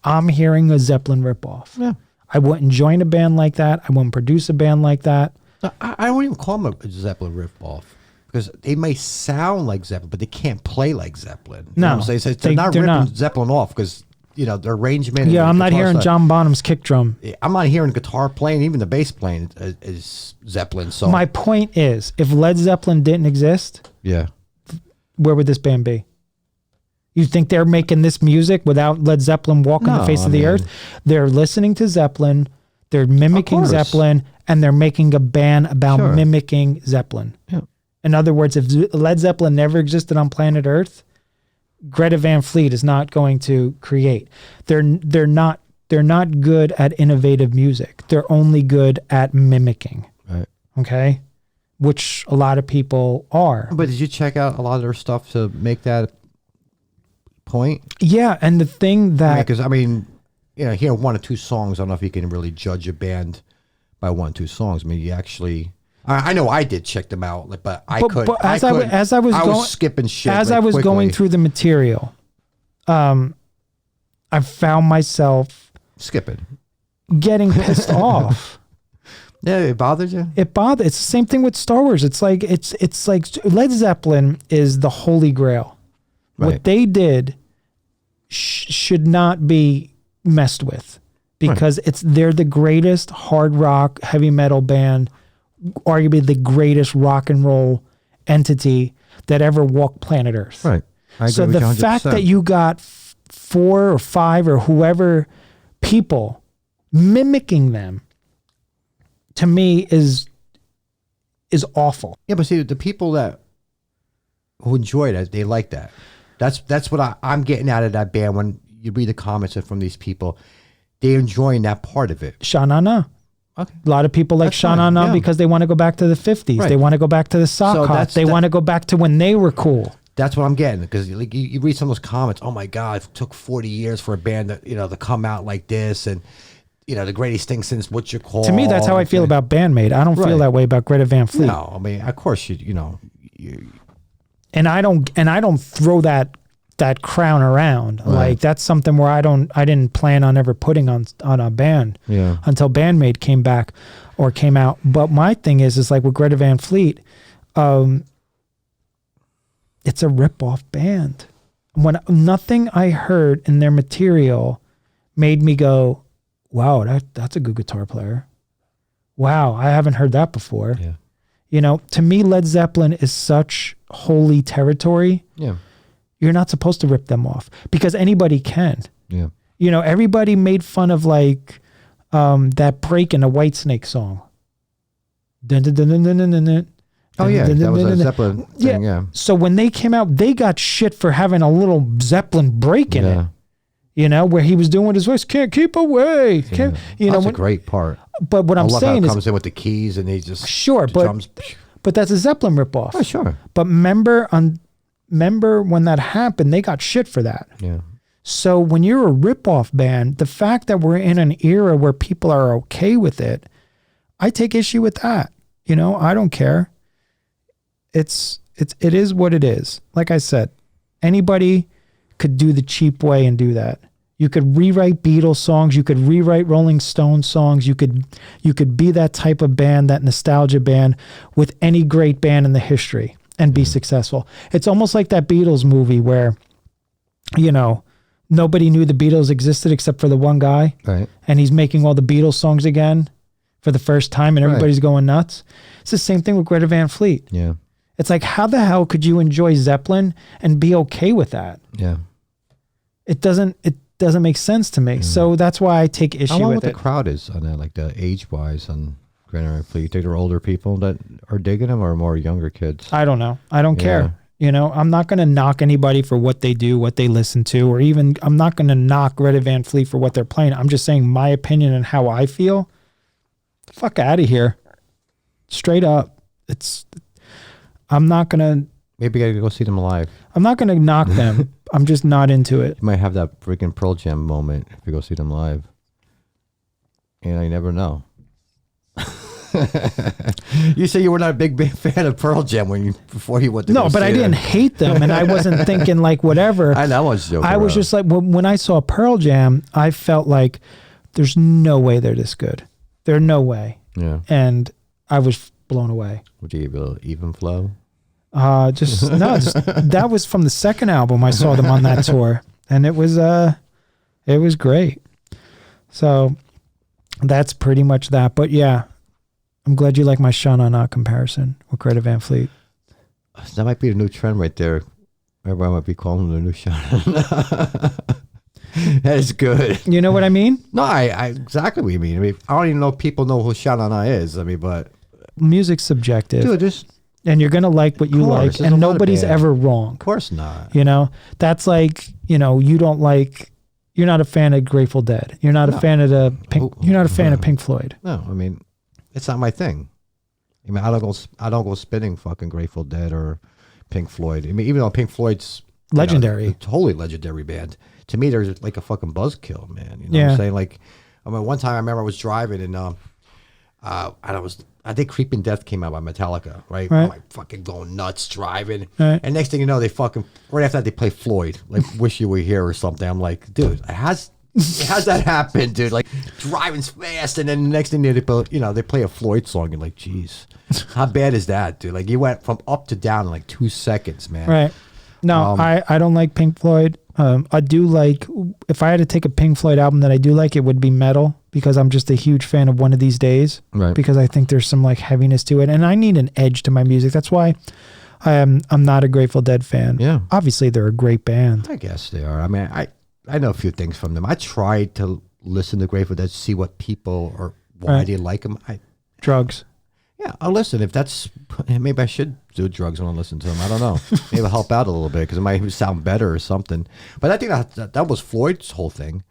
A: I'm hearing a Zeppelin ripoff. Yeah. I wouldn't join a band like that. I wouldn't produce a band like that.
B: I don't even call them a Zeppelin ripoff, because they may sound like Zeppelin, but they can't play like Zeppelin. You know what I'm saying? They're not ripping Zeppelin off, because, you know, their arrangement.
A: Yeah, I'm not hearing John Bonham's kick drum.
B: I'm not hearing guitar playing, even the bass playing is Zeppelin. So
A: my point is, if Led Zeppelin didn't exist, where would this band be? You think they're making this music without Led Zeppelin walking the face of the earth? They're listening to Zeppelin, they're mimicking Zeppelin, and they're making a band about mimicking Zeppelin. Yeah. In other words, if Led Zeppelin never existed on planet Earth, Greta Van Fleet is not going to create. They're not good at innovative music. They're only good at mimicking.
B: Right.
A: Okay? Which a lot of people are.
B: But did you check out a lot of their stuff to make that point?
A: Yeah, and the thing that,
B: because I mean, you know, hearing one or two songs, I don't know if you can really judge a band by one or two songs. I mean, you actually, I know I did check them out, but I was skipping shit
A: as I was
B: quickly.
A: Going through the material. I found myself
B: skipping,
A: getting pissed off.
B: Yeah, it bothered you.
A: It's the same thing with Star Wars. It's like Led Zeppelin is the holy grail. Right. What they did should not be messed with, because they're the greatest hard rock, heavy metal band, arguably the greatest rock and roll entity that ever walked planet Earth.
B: Right.
A: So the fact that you got 4 or 5 or whoever people mimicking them, to me is awful.
B: Yeah, but see, the people who enjoy it, they like that. That's what I'm getting out of that band. When you read the comments from these people, they're enjoying that part of it.
A: Sha-na-na.
B: Okay.
A: A lot of people like Sha-na-na because they want to go back to the 50s. Right. They want to go back to the sock hop. They want to go back to when they were cool.
B: That's what I'm getting, because like you read some of those comments. Oh my God, it took 40 years for a band to come out like this, and the greatest thing since What You Call.
A: To me, that's how I feel about band-maid. I don't feel that way about Greta Van Fleet.
B: No, I mean, of course
A: And I don't throw that crown around. Right. Like, that's something where I didn't plan on ever putting on a band until band-maid came out. But my thing is like with Greta Van Fleet, it's a rip-off band. When nothing I heard in their material made me go, wow, that's a good guitar player. Wow, I haven't heard that before. Yeah. To me, Led Zeppelin is such holy territory. Yeah. You're not supposed to rip them off, because anybody can. Yeah. Everybody made fun of like that break in a Whitesnake song. Dun, dun, dun, dun, dun, dun, dun.
B: Oh yeah, that was a Zeppelin thing, yeah.
A: So when they came out, they got shit for having a little Zeppelin break in it. Where he was doing with his voice, can't keep away. That's
B: a great part.
A: But what I'm saying is,
B: comes in with the keys and he just
A: but that's a Zeppelin ripoff.
B: Oh sure.
A: But remember when that happened, they got shit for that.
B: Yeah.
A: So when you're a ripoff band, the fact that we're in an era where people are okay with it, I take issue with that. I don't care. It is what it is. Like I said, anybody could do the cheap way and do that. You could rewrite Beatles songs. You could rewrite Rolling Stones songs. You could be that type of band, that nostalgia band, with any great band in the history and be successful. It's almost like that Beatles movie where, nobody knew the Beatles existed except for the one guy.
B: Right.
A: And he's making all the Beatles songs again for the first time and everybody's going nuts. It's the same thing with Greta Van Fleet.
B: Yeah.
A: It's like, how the hell could you enjoy Zeppelin and be okay with that?
B: Yeah.
A: It doesn't make sense to me. So that's why I take issue with
B: what
A: it.
B: the crowd is on that, like the age-wise on Greta Van Fleet. You think they're older people that are digging them or more younger kids?
A: I don't know. I don't care. You know, I'm not going to knock anybody for what they do, what they listen to, or even I'm not going to knock Greta Van Fleet for what they're playing. I'm just saying my opinion and how I feel. Fuck out of here. Straight up. I'm not going to.
B: Maybe I gotta go see them live.
A: I'm not going to knock them. I'm just not into it.
B: You might have that freaking Pearl Jam moment if you go see them live. And I never know. You say you were not a big fan of Pearl Jam before you went to
A: No, but I didn't hate them, and I wasn't thinking like whatever.
B: I know, I was joking.
A: I was just like, when I saw Pearl Jam, I felt like there's no way they're this good. There's no way.
B: Yeah.
A: And I was blown away.
B: Would you give it an even flow?
A: That was from the second album. I saw them on that tour, and it was great. So that's pretty much that. But yeah, I'm glad you like my Sha-Na Na comparison with Greta Van Fleet.
B: That might be the new trend right there. Everybody might be calling them the new Sha-Na. That is good.
A: You know what I mean?
B: No, I exactly what you mean. I mean, I don't even know if people know who Sha-Na Na is. I mean, but
A: music's subjective.
B: Dude,
A: and you're gonna like what you like, and nobody's ever wrong.
B: Of course not.
A: You know, that's like, you know, you're not a fan of Grateful Dead. You're not a fan of you're not a fan of Pink Floyd.
B: No, I mean, it's not my thing. I mean, I don't go spinning fucking Grateful Dead or Pink Floyd. I mean, even though Pink Floyd's
A: legendary,
B: totally legendary band. To me, there's like a fucking buzzkill, man. You know what I'm saying? Like, I mean, one time I remember I was driving and I think Creeping Death came out by Metallica, right? I'm like fucking going nuts driving.
A: Right.
B: And next thing you know, they fucking, right after that, they play Floyd, like Wish You Were Here or something. I'm like, dude, how's that happen, dude? Like driving fast, and then the next thing they play a Floyd song. You're like, geez, how bad is that, dude? Like you went from up to down in like 2 seconds, man.
A: Right. No, I don't like Pink Floyd. I do like, if I had to take a Pink Floyd album that I do like, it would be Metal, because I'm just a huge fan of One of These Days. Right. Because I think there's some like heaviness to it, and I need an edge to my music. That's why I'm not a Grateful Dead fan. Yeah. Obviously, they're a great band. I
B: guess they are. I mean, I know a few things from them. I tried to listen to Grateful Dead, see what people or why they like them.
A: Drugs.
B: Yeah, I'll listen. If that's, maybe I should do drugs when I listen to them. I don't know. Maybe it'll help out a little bit because it might sound better or something. But I think that was Floyd's whole thing.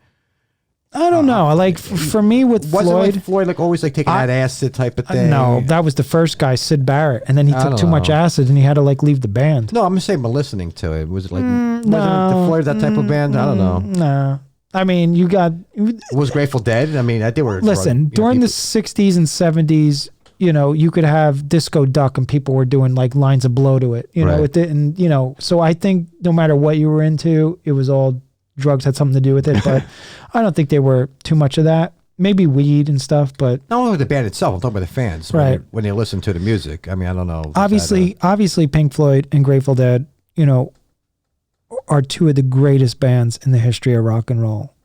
A: I don't know. Like for me with Floyd,
B: like Floyd like always like taking that acid type of thing.
A: No, that was the first guy, Sid Barrett, and then he took too much acid and he had to like leave the band.
B: No, I'm just saying, but listening to it, was it like wasn't the Floyd that type of band? I don't know.
A: No. I mean, you got
B: was Grateful Dead. I mean, they were
A: during the 60s and 70s. You know, you could have Disco Duck and people were doing like Lines of Blow to it. You know, it didn't. You know, so I think no matter what you were into, it was all drugs had something to do with it. But I don't think they were too much of that. Maybe weed and stuff, but
B: not only the band itself. I'm talking about the fans,
A: right?
B: When they listen to the music. I mean, I don't know.
A: Obviously, Pink Floyd and Grateful Dead, you know, are two of the greatest bands in the history of rock and roll.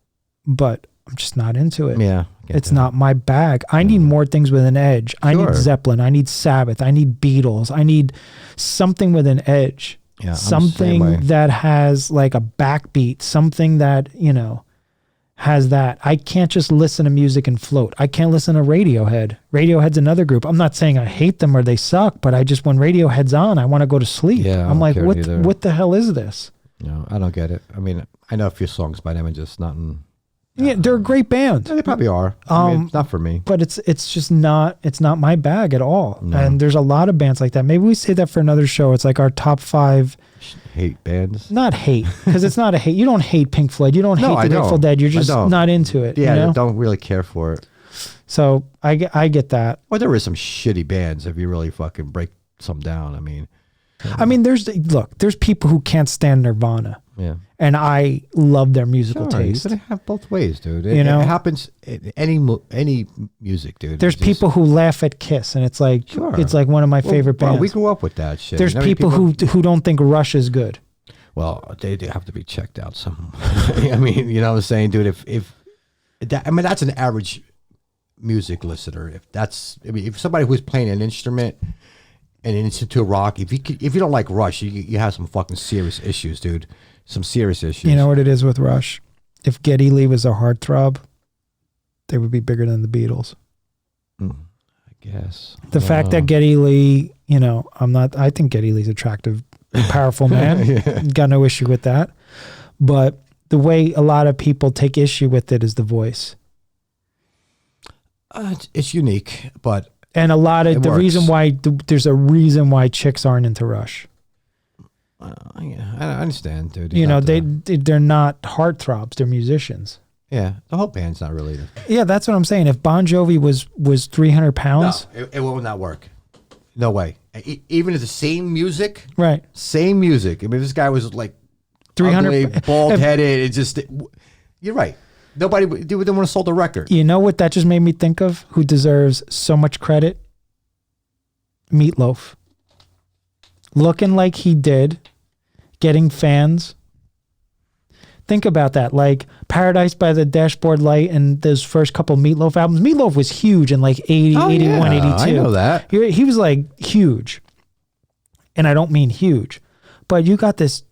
A: But I'm just not into it.
B: Yeah.
A: It's not my bag. I need more things with an edge. I need Zeppelin. I need Sabbath. I need Beatles. I need something with an edge. Yeah, something that has like a backbeat. Something that, you know, has that. I can't just listen to music and float. I can't listen to Radiohead. Radiohead's another group. I'm not saying I hate them or they suck, but I just, when Radiohead's on, I want to go to sleep. Yeah, I'm like, what the hell is this?
B: No, I don't get it. I mean, I know a few songs by them and just nothing.
A: Yeah, they're a great band.
B: Yeah, they probably are. I mean, it's not for me.
A: But it's just not, it's not my bag at all. No. And there's a lot of bands like that. Maybe we say that for another show. It's like our top 5
B: hate bands.
A: Not hate, because it's not a hate. You don't hate Pink Floyd. You don't hate the Grateful Dead. You're just not into it.
B: Yeah,
A: you know?
B: I don't really care for it.
A: So I get that.
B: Well, there is some shitty bands if you really fucking break some down. I mean,
A: there's people who can't stand Nirvana.
B: Yeah.
A: And I love their musical taste.
B: You gotta have both ways, dude. It happens in any music, dude.
A: There's people who laugh at Kiss, and it's like it's like one of my favorite bands.
B: We grew up with that shit.
A: There's people who don't think Rush is good.
B: Well, they have to be checked out some. I mean, you know what I'm saying, dude? That's an average music listener. If somebody who's playing an instrument and into rock, if you don't like Rush, you have some fucking serious issues, dude. Some serious issues.
A: You know what it is with Rush? If Geddy Lee was a heartthrob, they would be bigger than the Beatles.
B: I guess.
A: The fact that Geddy Lee, I think Geddy Lee's attractive, powerful man.
B: Yeah.
A: Got no issue with that. But the way a lot of people take issue with it is the voice.
B: It's unique, but
A: and a lot of reason why there's a reason why chicks aren't into Rush.
B: Yeah, I understand, dude.
A: They're not heartthrobs; they're musicians.
B: Yeah, the whole band's not related.
A: Yeah, that's what I'm saying. If Bon Jovi was 300 pounds,
B: no, it will not work. No way. Even if the same music,
A: right?
B: Same music. I mean, if this guy was like
A: 300,
B: bald headed. You're right. Nobody would want to sold the record.
A: You know what that just made me think of? Who deserves so much credit? Meatloaf. Looking like he did, getting fans. Think about that. Like Paradise by the Dashboard Light and those first couple Meatloaf albums. Meatloaf was huge in like 80, 81, 82.
B: I know that.
A: He was like huge. And I don't mean huge. But you got this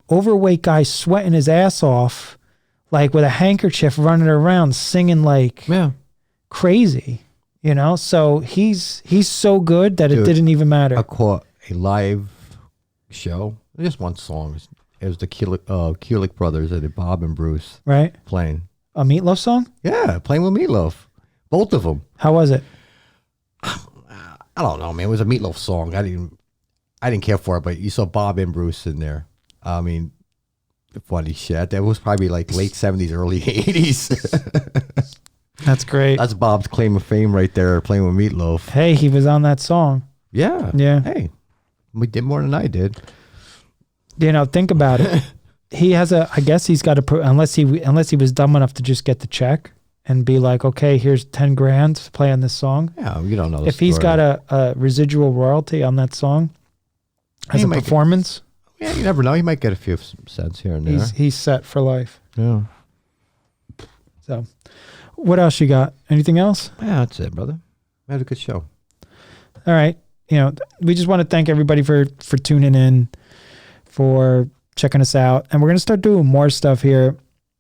A: overweight guy sweating his ass off, like with a handkerchief running around singing like crazy. So he's so good that it didn't even matter.
B: A live show, just one song. It was the Kulick brothers, Bob and Bruce,
A: right?
B: Playing
A: a Meatloaf song.
B: Yeah, playing with Meatloaf, both of them.
A: How was it?
B: I don't know, man. It was a Meatloaf song. I didn't care for it, but you saw Bob and Bruce in there. I mean, funny shit. That was probably like late 70s, early 80s.
A: That's great.
B: That's Bob's claim of fame right there, playing with Meatloaf.
A: Hey, he was on that song.
B: Yeah. Hey, we did more than I did.
A: Think about it. I guess he's got to, unless he was dumb enough to just get the check and be like, okay, here's 10 grand to play on this song.
B: Yeah, you don't know.
A: If he's got a residual royalty on that song as a performance.
B: You never know. He might get a few cents here and there.
A: He's set for life.
B: Yeah.
A: So, what else you got? Anything else?
B: Yeah, that's it, brother. We had a good show.
A: All right. We just want to thank everybody for tuning in, for checking us out. And we're going to start doing more stuff here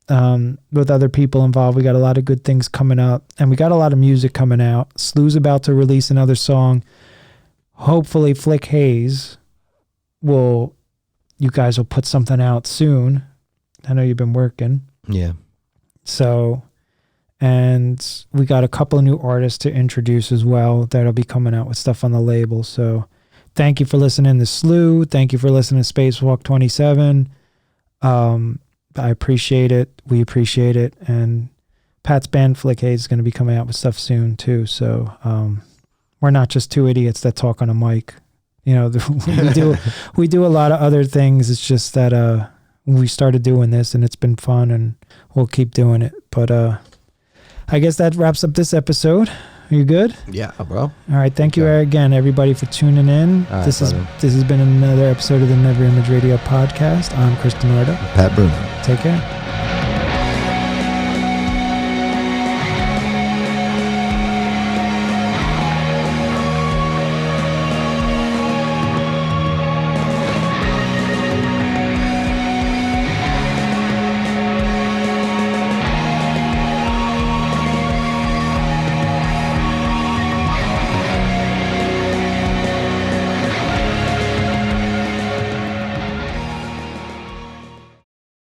A: with other people involved. We got a lot of good things coming up, and we got a lot of music coming out. SLeu's about to release another song. Hopefully Flick Haze you guys will put something out soon. I know you've been working.
B: Yeah.
A: So, and we got a couple of new artists to introduce as well that'll be coming out with stuff on the label. So thank you for listening to SLeuX. Thank you for listening to Spacewalk 27. I appreciate it. We appreciate it. And Pat's band Flick Haze is going to be coming out with stuff soon too. So we're not just two idiots that talk on a mic. We do a lot of other things. It's just that we started doing this and it's been fun, and we'll keep doing it. But I guess that wraps up this episode. Are you good?
B: Yeah, bro.
A: All right. Thank you again, everybody, for tuning in. This has been another episode of the NeverImage Radio Podcast. I'm Chris Dinardo.
B: Pat Bruno.
A: Take care.